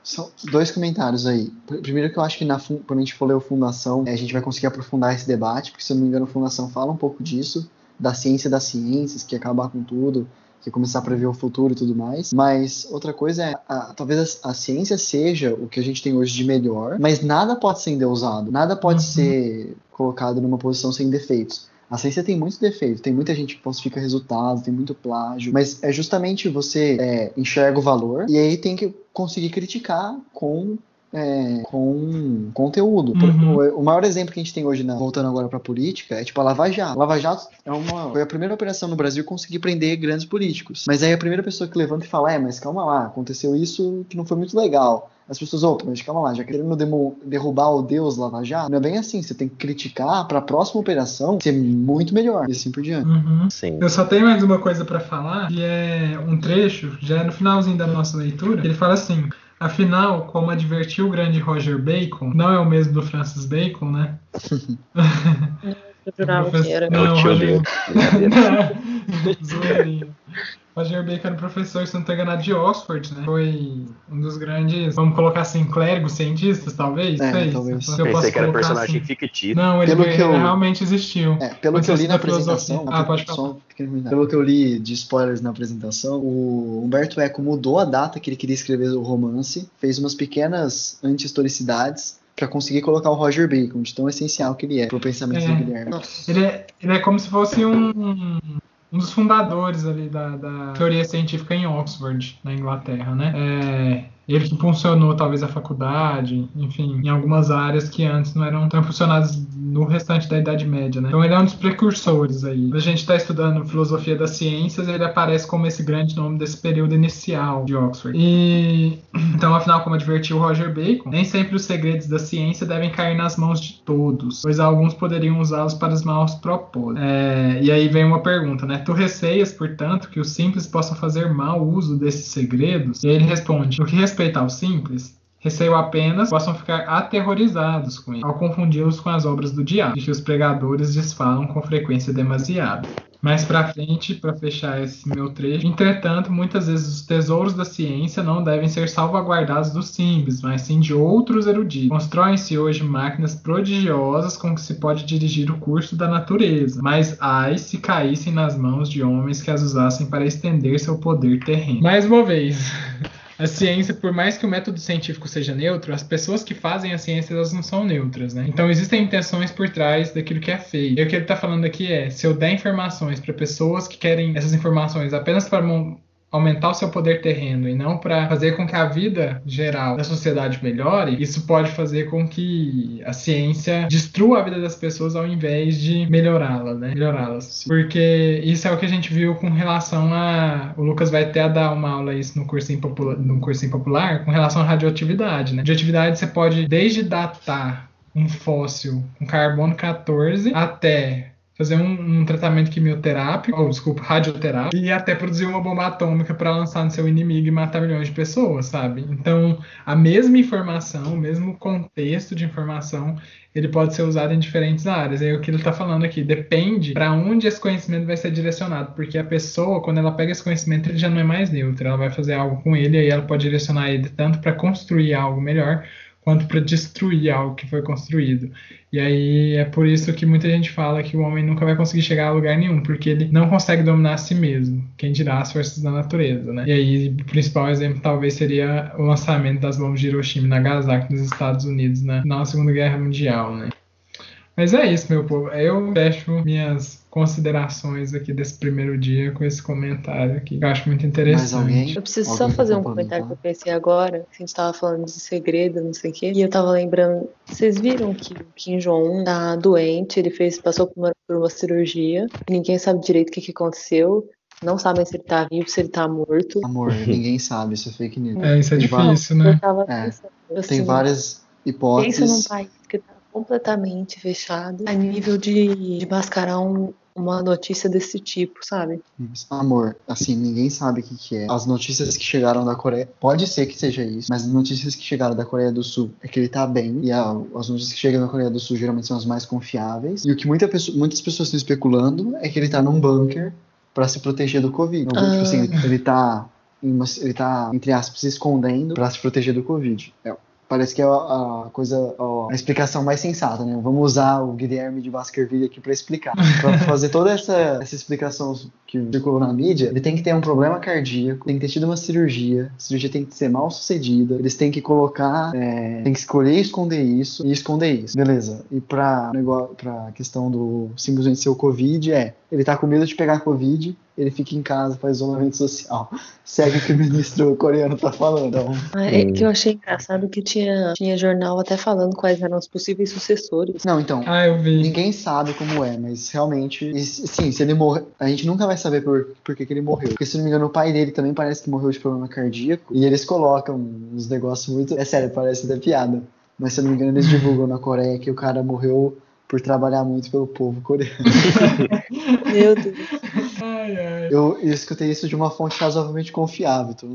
São dois comentários aí. Primeiro que eu acho que quando a gente for ler o Fundação, a gente vai conseguir aprofundar esse debate, porque se eu não me engano, a Fundação fala um pouco disso, da ciência das ciências, que ia acabar com tudo, que ia começar a prever o futuro e tudo mais. Mas outra coisa talvez a ciência seja o que a gente tem hoje de melhor, mas nada pode ser endeusado, nada pode ser colocado numa posição sem defeitos. A ciência tem muitos defeitos, tem muita gente que falsifica resultados, tem muito plágio, mas é justamente você enxerga o valor e aí tem que conseguir criticar com conteúdo. O maior exemplo que a gente tem hoje, voltando agora pra política, é tipo a Lava Jato. A Lava Jato foi a primeira operação no Brasil que conseguir prender grandes políticos. Mas aí a primeira pessoa que levanta e fala, mas calma lá, aconteceu isso que não foi muito legal. As pessoas, mas calma lá, já querendo derrubar o Deus Lava Jato, não é bem assim, você tem que criticar pra próxima operação ser muito melhor, e assim por diante. Sim. Eu só tenho mais uma coisa pra falar, que é um trecho, já é no finalzinho da nossa leitura, que ele fala assim: afinal, como advertiu o grande Roger Bacon, não é o mesmo do Francis Bacon, né? Eu jurava que era. Não, Roger... Zoeirinho. Roger Bacon era professor, se não estou enganado, de Oxford, né? Foi um dos grandes, vamos colocar assim, clérigos cientistas, talvez? Talvez. Eu pensei que era personagem fictício. Não, ele realmente existiu. Pelo que eu li na apresentação, pode falar. Pelo que eu li de spoilers na apresentação, o Humberto Eco mudou a data que ele queria escrever o romance, fez umas pequenas anti-historicidades pra conseguir colocar o Roger Bacon, de tão essencial que ele é pro pensamento do Guilherme. Ele é como se fosse um dos fundadores ali da teoria científica em Oxford, na Inglaterra, né? Ele que funcionou talvez a faculdade, enfim, em algumas áreas que antes não eram tão funcionadas no restante da Idade Média, né? Então ele é um dos precursores aí. A gente está estudando filosofia das ciências, ele aparece como esse grande nome desse período inicial de Oxford. Então, afinal, como advertiu Roger Bacon, nem sempre os segredos da ciência devem cair nas mãos de todos, pois alguns poderiam usá-los para os maus propósitos. E aí vem uma pergunta, né? Tu receias, portanto, que os simples possam fazer mau uso desses segredos? E aí ele responde: no que respeita aos simples, receio apenas possam ficar aterrorizados com ele, ao confundi-los com as obras do diabo, de que os pregadores desfalam com frequência demasiada. Mais pra frente, para fechar esse meu trecho, entretanto, muitas vezes os tesouros da ciência não devem ser salvaguardados dos simples, mas sim de outros eruditos. Constroem-se hoje máquinas prodigiosas com que se pode dirigir o curso da natureza, mas ai se caíssem nas mãos de homens que as usassem para estender seu poder terreno. Mais uma vez... A ciência, por mais que o método científico seja neutro, as pessoas que fazem a ciência, elas não são neutras, né? Então existem intenções por trás daquilo que é feito. E o que ele está falando aqui se eu der informações para pessoas que querem essas informações apenas para aumentar o seu poder terreno e não para fazer com que a vida geral da sociedade melhore, isso pode fazer com que a ciência destrua a vida das pessoas ao invés de melhorá-las, né? Melhorá-las. Porque isso é o que a gente viu com relação a... O Lucas vai até dar uma aula isso no cursinho popular com relação à radioatividade, né? Radioatividade você pode desde datar um fóssil com carbono 14 até fazer um tratamento quimioterápico, radioterápico, e até produzir uma bomba atômica para lançar no seu inimigo e matar milhões de pessoas, sabe? Então, a mesma informação, o mesmo contexto de informação, ele pode ser usado em diferentes áreas. É o que ele está falando aqui. Depende para onde esse conhecimento vai ser direcionado, porque a pessoa, quando ela pega esse conhecimento, ele já não é mais neutro. Ela vai fazer algo com ele, e aí ela pode direcionar ele tanto para construir algo melhor, quanto para destruir algo que foi construído. E aí é por isso que muita gente fala que o homem nunca vai conseguir chegar a lugar nenhum, porque ele não consegue dominar a si mesmo, quem dirá as forças da natureza, né? E aí o principal exemplo talvez seria o lançamento das bombas de Hiroshima e Nagasaki nos Estados Unidos na Segunda Guerra Mundial, né? Mas é isso, meu povo. Eu fecho minhas considerações aqui desse primeiro dia com esse comentário aqui, que eu acho muito interessante. Eu preciso só fazer um comentário que eu pensei agora, que a gente tava falando de segredo, não sei o quê, e eu tava lembrando, vocês viram que o Kim Jong-un tá doente, ele passou por uma cirurgia, ninguém sabe direito o que aconteceu, não sabem se ele tá vivo, se ele tá morto. Amor, ninguém sabe, isso é fake news. Isso é difícil, né? Eu tava pensando, assim, tem várias hipóteses. Pensa num país que tá completamente fechado, a nível de mascarar uma notícia desse tipo, sabe? Amor, assim, ninguém sabe o que é. As notícias que chegaram da Coreia, pode ser que seja isso, mas as notícias que chegaram da Coreia do Sul é que ele tá bem, e as notícias que chegam da Coreia do Sul geralmente são as mais confiáveis, e o que muitas pessoas estão especulando é que ele tá num bunker pra se proteger do Covid. Então, tipo assim, ele tá, entre aspas, se escondendo pra se proteger do Covid. Parece que é a explicação mais sensata, né? Vamos usar o Guilherme de Baskerville aqui para explicar. Para fazer toda essa explicação que circulou na mídia, ele tem que ter um problema cardíaco, tem que ter tido uma cirurgia, a cirurgia tem que ser mal sucedida, eles têm que colocar, tem que escolher esconder isso. Beleza. E pra questão do simplesmente ser o Covid, ele tá com medo de pegar Covid, ele fica em casa, faz isolamento social. Segue o que o ministro coreano tá falando. Então. É que eu achei engraçado que tinha jornal até falando quais eram os possíveis sucessores. Não, então, eu vi. Ninguém sabe como mas realmente, sim, se ele morrer, a gente nunca vai saber por que ele morreu. Porque, se não me engano, o pai dele também parece que morreu de problema cardíaco, e eles colocam uns negócios muito... É sério, parece até piada. Mas, se eu não me engano, eles divulgam na Coreia que o cara morreu por trabalhar muito pelo povo coreano. Meu Deus. Eu escutei isso de uma fonte razoavelmente confiável. Então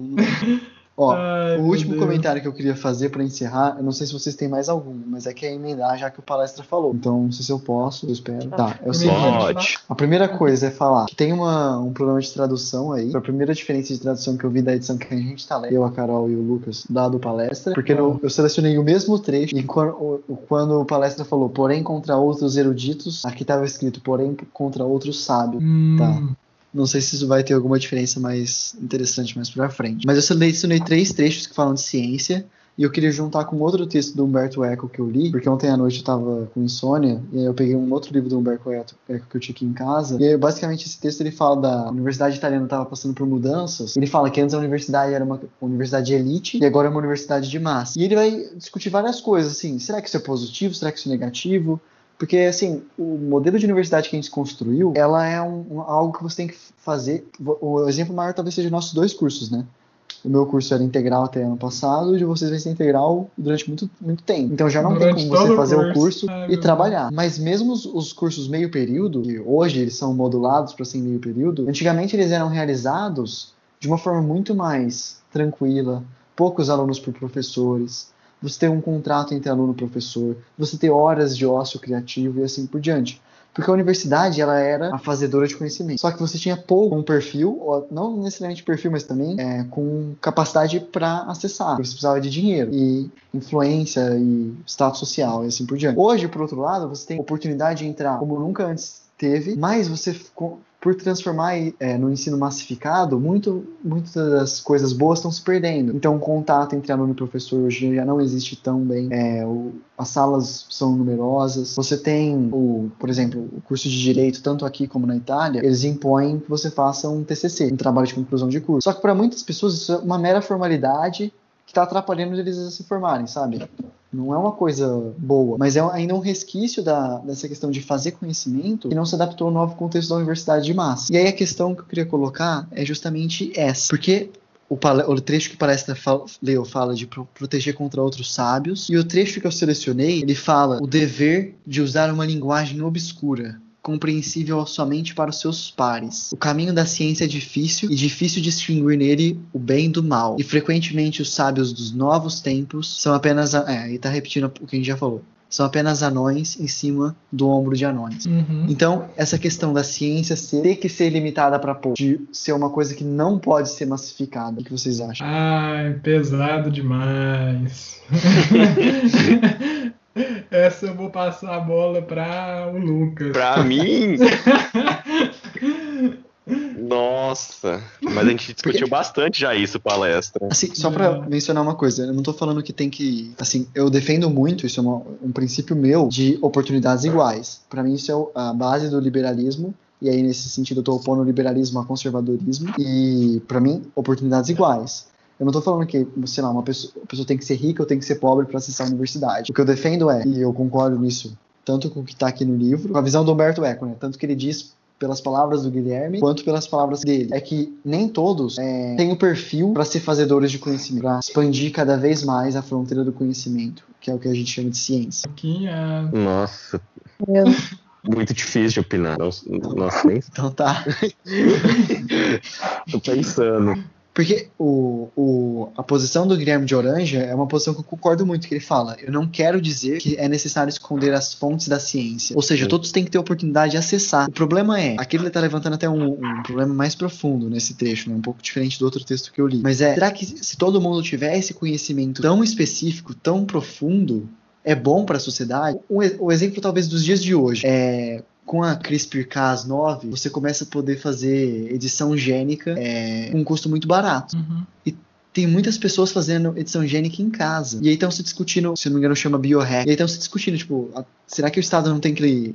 o último comentário que eu queria fazer pra encerrar, eu não sei se vocês têm mais algum, mas é que é emendar já que o palestra falou. Então, não sei se eu posso, eu espero. Tá, é o seguinte. A primeira coisa é falar que tem um problema de tradução aí. Foi a primeira diferença de tradução que eu vi da edição que a gente tá lendo, eu, a Carol e o Lucas, dado palestra, porque eu selecionei o mesmo trecho e quando o palestra falou, porém contra outros eruditos, aqui tava escrito, porém contra outros sábios. Tá. Não sei se isso vai ter alguma diferença mais interessante mais pra frente. Mas eu selecionei 3 trechos que falam de ciência. E eu queria juntar com outro texto do Humberto Eco que eu li. Porque ontem à noite eu tava com insônia. E aí eu peguei um outro livro do Humberto Eco que eu tinha aqui em casa. E aí, basicamente, esse texto ele fala da Universidade Italiana estava passando por mudanças. Ele fala que antes a universidade era uma universidade de elite. E agora é uma universidade de massa. E ele vai discutir várias coisas, assim. Será que isso é positivo? Será que isso é negativo? Porque, assim, o modelo de universidade que a gente construiu, ela é algo que você tem que fazer. O exemplo maior talvez seja nossos 2 cursos, né? O meu curso era integral até ano passado, e o de vocês vai ser integral durante muito, muito tempo. Então já não tem como você fazer o curso e trabalhar. Mas mesmo os cursos meio período, que hoje eles são modulados para ser meio período, antigamente eles eram realizados de uma forma muito mais tranquila, poucos alunos por professores. Você ter um contrato entre aluno e professor, você ter horas de ócio criativo e assim por diante. Porque a universidade, ela era a fazedora de conhecimento. Só que você tinha pouco um perfil, ou não necessariamente perfil, mas também com capacidade para acessar. Você precisava de dinheiro e influência e status social e assim por diante. Hoje, por outro lado, você tem oportunidade de entrar como nunca antes teve, mas você por transformar no ensino massificado, muitas das coisas boas estão se perdendo. Então, o contato entre aluno e professor hoje já não existe tão bem. As salas são numerosas. Você tem, por exemplo, o curso de Direito, tanto aqui como na Itália, eles impõem que você faça um TCC, um trabalho de conclusão de curso. Só que para muitas pessoas isso é uma mera formalidade que está atrapalhando eles a se formarem, sabe? Não é uma coisa boa, mas é ainda um resquício dessa questão de fazer conhecimento que não se adaptou ao novo contexto da universidade de massa. E aí a questão que eu queria colocar é justamente essa. Porque o trecho que a palestra leu fala de proteger contra outros sábios, e o trecho que eu selecionei, ele fala o dever de usar uma linguagem obscura, compreensível somente para os seus pares. O caminho da ciência é difícil, e difícil distinguir nele o bem do mal. E frequentemente os sábios dos novos tempos são apenas... e tá repetindo o que a gente já falou. São apenas anões em cima do ombro de anões. Uhum. Então, essa questão da ciência ter que ser limitada para pouco, de ser uma coisa que não pode ser massificada. O que vocês acham? Ai, pesado demais. Essa eu vou passar a bola para o Lucas. Pra mim? Nossa, mas a gente discutiu bastante já isso, palestra. Assim, só pra mencionar uma coisa, eu não tô falando que tem que... Assim, eu defendo muito, isso é um princípio meu, de oportunidades iguais. Pra mim isso é a base do liberalismo, e aí nesse sentido eu tô opondo o liberalismo ao conservadorismo, e pra mim, oportunidades iguais. Eu não tô falando que, sei lá, a pessoa tem que ser rica ou tem que ser pobre pra acessar a universidade. O que eu defendo e eu concordo nisso, tanto com o que tá aqui no livro, com a visão do Humberto Eco, né? Tanto que ele diz pelas palavras do Guilherme, quanto pelas palavras dele. É que nem todos têm o perfil para ser fazedores de conhecimento, para expandir cada vez mais a fronteira do conhecimento, que é o que a gente chama de ciência. Nossa, muito difícil de opinar. Nossa, nem... Então tá. Tô pensando. Porque a posição do Guilherme de Oranja é uma posição que eu concordo muito, que ele fala, eu não quero dizer que é necessário esconder as fontes da ciência. Ou seja, todos têm que ter oportunidade de acessar. O problema aqui ele está levantando até um problema mais profundo nesse trecho, né? Um pouco diferente do outro texto que eu li. Mas será que se todo mundo tiver esse conhecimento tão específico, tão profundo, é bom para a sociedade? O exemplo talvez dos dias de hoje com a CRISPR-Cas9, você começa a poder fazer edição gênica com um custo muito barato. Uhum. E tem muitas pessoas fazendo edição gênica em casa. E aí estão se discutindo, se não me engano chama biohack. E aí estão se discutindo, tipo, será que o Estado não tem que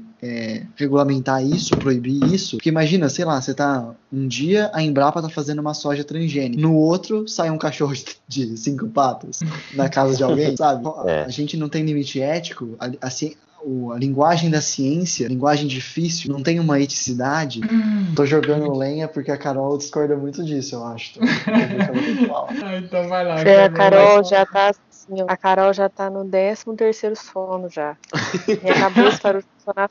regulamentar isso, proibir isso? Porque imagina, sei lá, você tá um dia, a Embrapa tá fazendo uma soja transgênica. No outro, sai um cachorro de 5 patas na casa de alguém, sabe? A gente não tem limite ético, a linguagem da ciência, linguagem difícil, não tem uma eticidade. Tô jogando lenha porque a Carol discorda muito disso, eu acho. Então vai lá. A Carol já tá assim, a Carol já tá no 13º sono já. Minha cabeça parou de funcionar.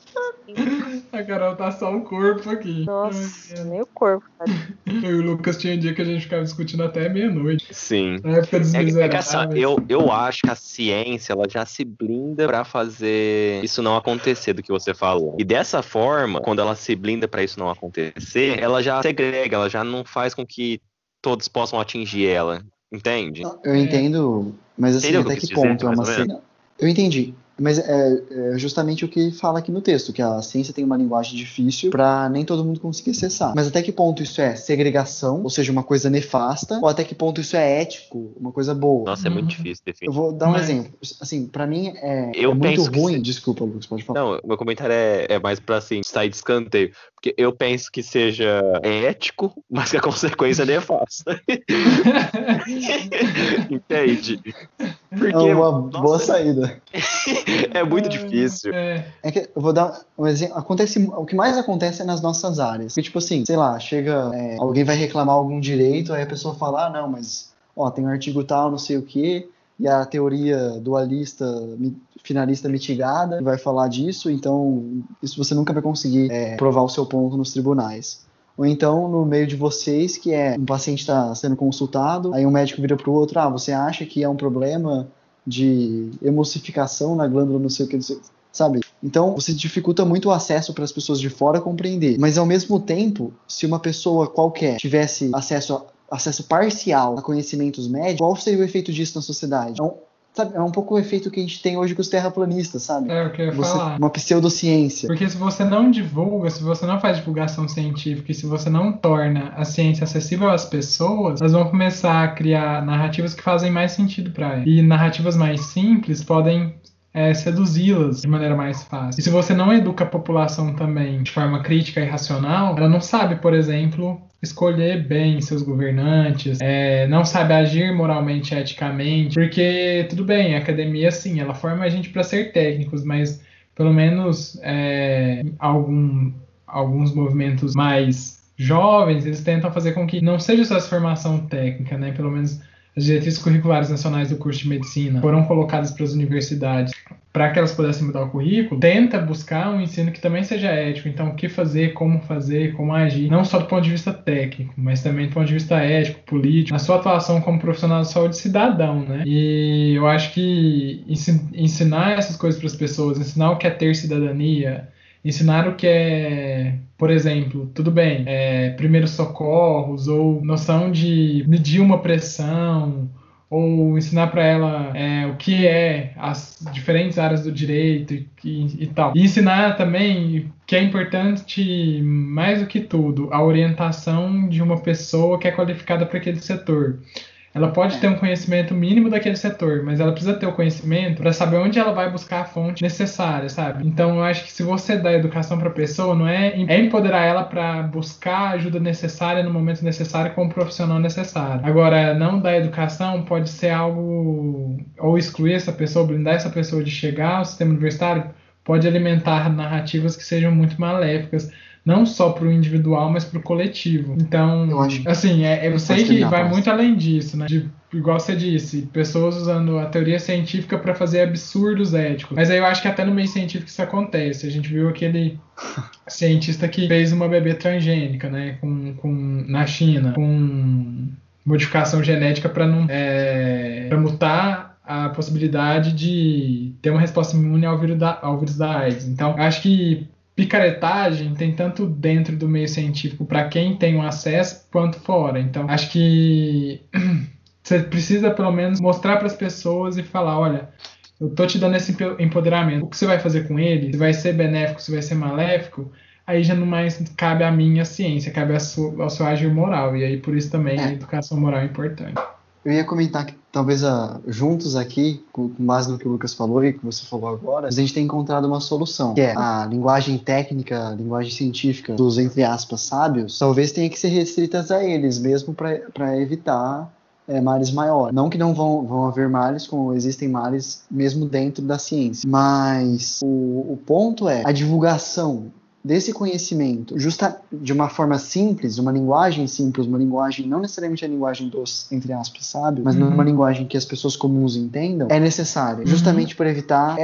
A Carol tá só o corpo aqui. Nossa, nem o corpo. Cara. Eu e o Lucas tinha um dia que a gente ficava discutindo até meia-noite. Sim. Na época dos miseráveis. Eu acho que a ciência ela já se blinda pra fazer isso não acontecer, do que você falou. E dessa forma, quando ela se blinda pra isso não acontecer, ela já segrega, ela já não faz com que todos possam atingir ela. Entende? Eu entendo, mas assim, Entendeu até que ponto é uma ciência? Eu entendi. Mas é justamente o que fala aqui no texto, que a ciência tem uma linguagem difícil para nem todo mundo conseguir acessar. Mas até que ponto isso é segregação, ou seja, uma coisa nefasta, ou até que ponto isso é ético, uma coisa boa? Nossa, é muito difícil definir. Eu vou dar um exemplo. Assim, para mim é muito ruim. Desculpa, Lucas, pode falar. Não, meu comentário é mais pra assim, sair de escanteio. Porque eu penso que seja ético, mas que a consequência é nefasta. Entende? Porque, é uma boa saída. É muito difícil. É que eu vou dar um exemplo. O que mais acontece é nas nossas áreas. Porque, tipo assim, sei lá, chega. Alguém vai reclamar algum direito, aí a pessoa fala, não, mas tem um artigo tal, não sei o quê, e a teoria dualista, finalista mitigada vai falar disso, então isso você nunca vai conseguir provar o seu ponto nos tribunais. Ou então, no meio de vocês, que um paciente está sendo consultado, aí um médico vira pro outro, você acha que é um problema de emulsificação na glândula, não sei o que, sabe? Então, você dificulta muito o acesso para as pessoas de fora compreender. Mas, ao mesmo tempo, se uma pessoa qualquer tivesse acesso parcial a conhecimentos médicos, qual seria o efeito disso na sociedade? Então, sabe, é um pouco o efeito que a gente tem hoje com os terraplanistas, sabe? É o que eu ia falar. Uma pseudociência. Porque se você não divulga, se você não faz divulgação científica e se você não torna a ciência acessível às pessoas, elas vão começar a criar narrativas que fazem mais sentido para elas. E narrativas mais simples podem seduzi-las de maneira mais fácil. E se você não educa a população também de forma crítica e racional, ela não sabe, por exemplo, escolher bem seus governantes, não sabe agir moralmente e eticamente, porque, tudo bem, a academia, sim, ela forma a gente para ser técnicos, mas pelo menos alguns movimentos mais jovens, eles tentam fazer com que não seja só essa formação técnica, né? Pelo menos as diretrizes curriculares nacionais do curso de medicina foram colocadas para as universidades para que elas pudessem mudar o currículo, tenta buscar um ensino que também seja ético. Então, o que fazer, como agir, não só do ponto de vista técnico, mas também do ponto de vista ético, político, na sua atuação como profissional de saúde cidadão, né? E eu acho que ensinar essas coisas para as pessoas, ensinar o que é ter cidadania, ensinar o que é, por exemplo, tudo bem, primeiros socorros, ou noção de medir uma pressão, ou ensinar para ela o que é as diferentes áreas do direito e tal. E ensinar também que é importante, mais do que tudo, a orientação de uma pessoa que é qualificada para aquele setor. Ela pode ter um conhecimento mínimo daquele setor, mas ela precisa ter o conhecimento para saber onde ela vai buscar a fonte necessária, sabe? Então, eu acho que se você dá educação para a pessoa, não é empoderar ela para buscar a ajuda necessária no momento necessário com o profissional necessário. Agora, não dar educação pode ser algo, ou excluir essa pessoa, blindar essa pessoa de chegar ao sistema universitário, pode alimentar narrativas que sejam muito maléficas, não só para o individual, mas para o coletivo. Então, eu sei que vai muito além disso, né? Igual você disse, pessoas usando a teoria científica para fazer absurdos éticos. Mas aí eu acho que até no meio científico isso acontece. A gente viu aquele cientista que fez uma bebê transgênica, né? Na China, com modificação genética para mutar a possibilidade de ter uma resposta imune ao vírus da AIDS. Então, eu acho que picaretagem tem tanto dentro do meio científico para quem tem um acesso quanto fora. Então, acho que você precisa pelo menos mostrar para as pessoas e falar, olha, eu tô te dando esse empoderamento. O que você vai fazer com ele? Se vai ser benéfico, se vai ser maléfico, aí já não mais cabe a minha ciência, cabe ao seu agir moral. E aí, por isso também a educação moral é importante. Eu ia comentar que talvez juntos aqui, com base no que o Lucas falou e que você falou agora, a gente tem encontrado uma solução, que é a linguagem técnica, a linguagem científica dos, entre aspas, sábios, talvez tenha que ser restritas a eles mesmo para evitar males maiores. Não que não vão haver males, como existem males mesmo dentro da ciência, mas o ponto é a divulgação desse conhecimento, de uma forma simples, uma linguagem simples, uma linguagem, não necessariamente a linguagem dos, entre aspas, sábios, mas numa linguagem que as pessoas comuns entendam, é necessária, justamente por evitar,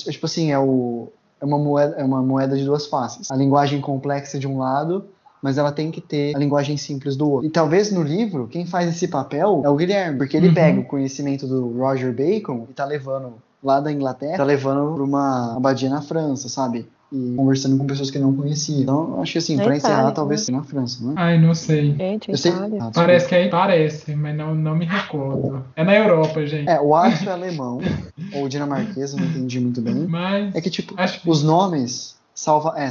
tipo assim, é uma moeda de duas faces. A linguagem complexa de um lado, mas ela tem que ter a linguagem simples do outro. E talvez no livro, quem faz esse papel é o Guilherme, porque ele pega o conhecimento do Roger Bacon e tá levando, lá da Inglaterra, tá levando pra uma abadia na França, sabe? E conversando com pessoas que não conheciam. Então, acho que assim, pra encerrar, talvez seja na França, não é? Ai, não sei. Gente, Parece que parece, mas não me recordo. É na Europa, gente. O Aço é alemão, ou dinamarquês, eu não entendi muito bem. Mas é que, tipo, os nomes...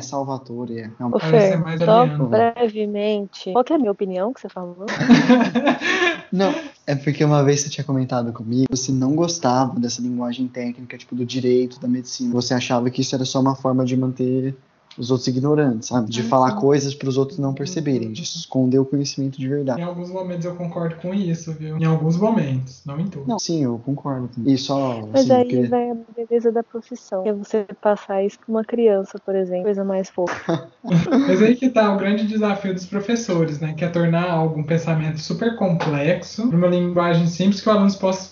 Salvatore, Ô, Fer, só brevemente, qual que é a minha opinião que você falou? Não, é porque uma vez você tinha comentado comigo, você não gostava dessa linguagem técnica, tipo, do direito, da medicina. Você achava que isso era só uma forma de manter os outros ignorantes, sabe? De falar coisas para os outros não perceberem, de esconder o conhecimento de verdade. Em alguns momentos eu concordo com isso, viu? Em alguns momentos, não em todos. Não, sim, eu concordo. E só, mas aí vem a beleza da profissão. Que é você passar isso para uma criança, por exemplo, coisa mais fofa. Mas aí que tá o grande desafio dos professores, né? Que é tornar um pensamento super complexo numa linguagem simples que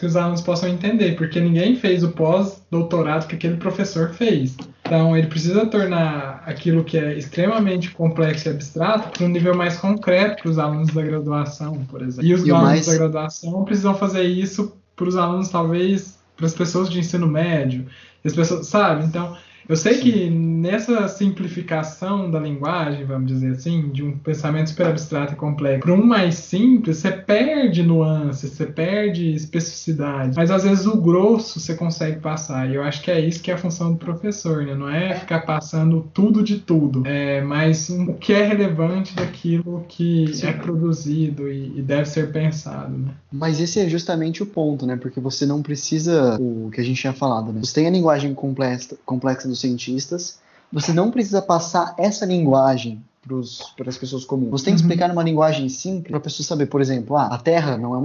os alunos possam entender, porque ninguém fez o pós-doutorado que aquele professor fez. Então, ele precisa tornar aquilo que é extremamente complexo e abstrato para um nível mais concreto para os alunos da graduação, por exemplo. E os alunos da graduação precisam fazer isso para os alunos, talvez, para as pessoas de ensino médio, as pessoas, sabe? Então, eu sei que nessa simplificação da linguagem, vamos dizer assim, de um pensamento super abstrato e complexo para um mais simples, você perde nuances, você perde especificidade. Mas às vezes o grosso você consegue passar. E eu acho que é isso que é a função do professor, né? Não é ficar passando tudo de tudo, mas o que é relevante daquilo que é produzido e deve ser pensado, né? Mas esse é justamente o ponto, né? Porque você não precisa, o que a gente tinha falado, né? Você tem a linguagem complexa dos cientistas, você não precisa passar essa linguagem para as pessoas comuns. Você tem que explicar numa linguagem simples para a pessoa saber, por exemplo, a Terra não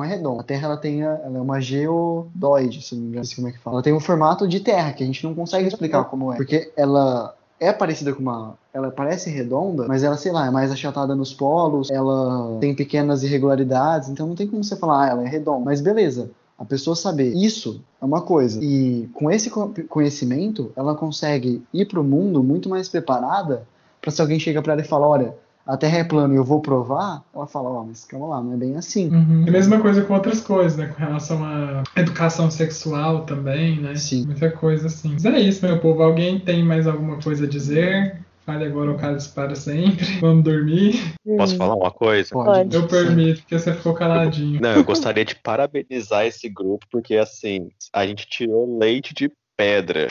é redonda. A Terra ela é uma geodoide, se não me engano, não sei como é que fala. Ela tem um formato de Terra que a gente não consegue explicar como é, porque ela é parecida com ela parece redonda, mas ela, sei lá, é mais achatada nos polos, ela tem pequenas irregularidades, então não tem como você falar, ela é redonda. Mas beleza, a pessoa saber isso é uma coisa. E com esse conhecimento, ela consegue ir pro mundo muito mais preparada para se alguém chega para ela e fala, olha, a Terra é plana e eu vou provar, ela fala, mas calma lá, não é bem assim. É a mesma coisa com outras coisas, né? Com relação à educação sexual também, né? Sim. Muita coisa assim. Mas é isso, meu povo. Alguém tem mais alguma coisa a dizer? Fale agora ou cale para sempre. Vamos dormir. Posso falar uma coisa? Pode. Eu permito, porque você ficou caladinho. Não, eu gostaria de parabenizar esse grupo, porque assim, a gente tirou leite de pedra.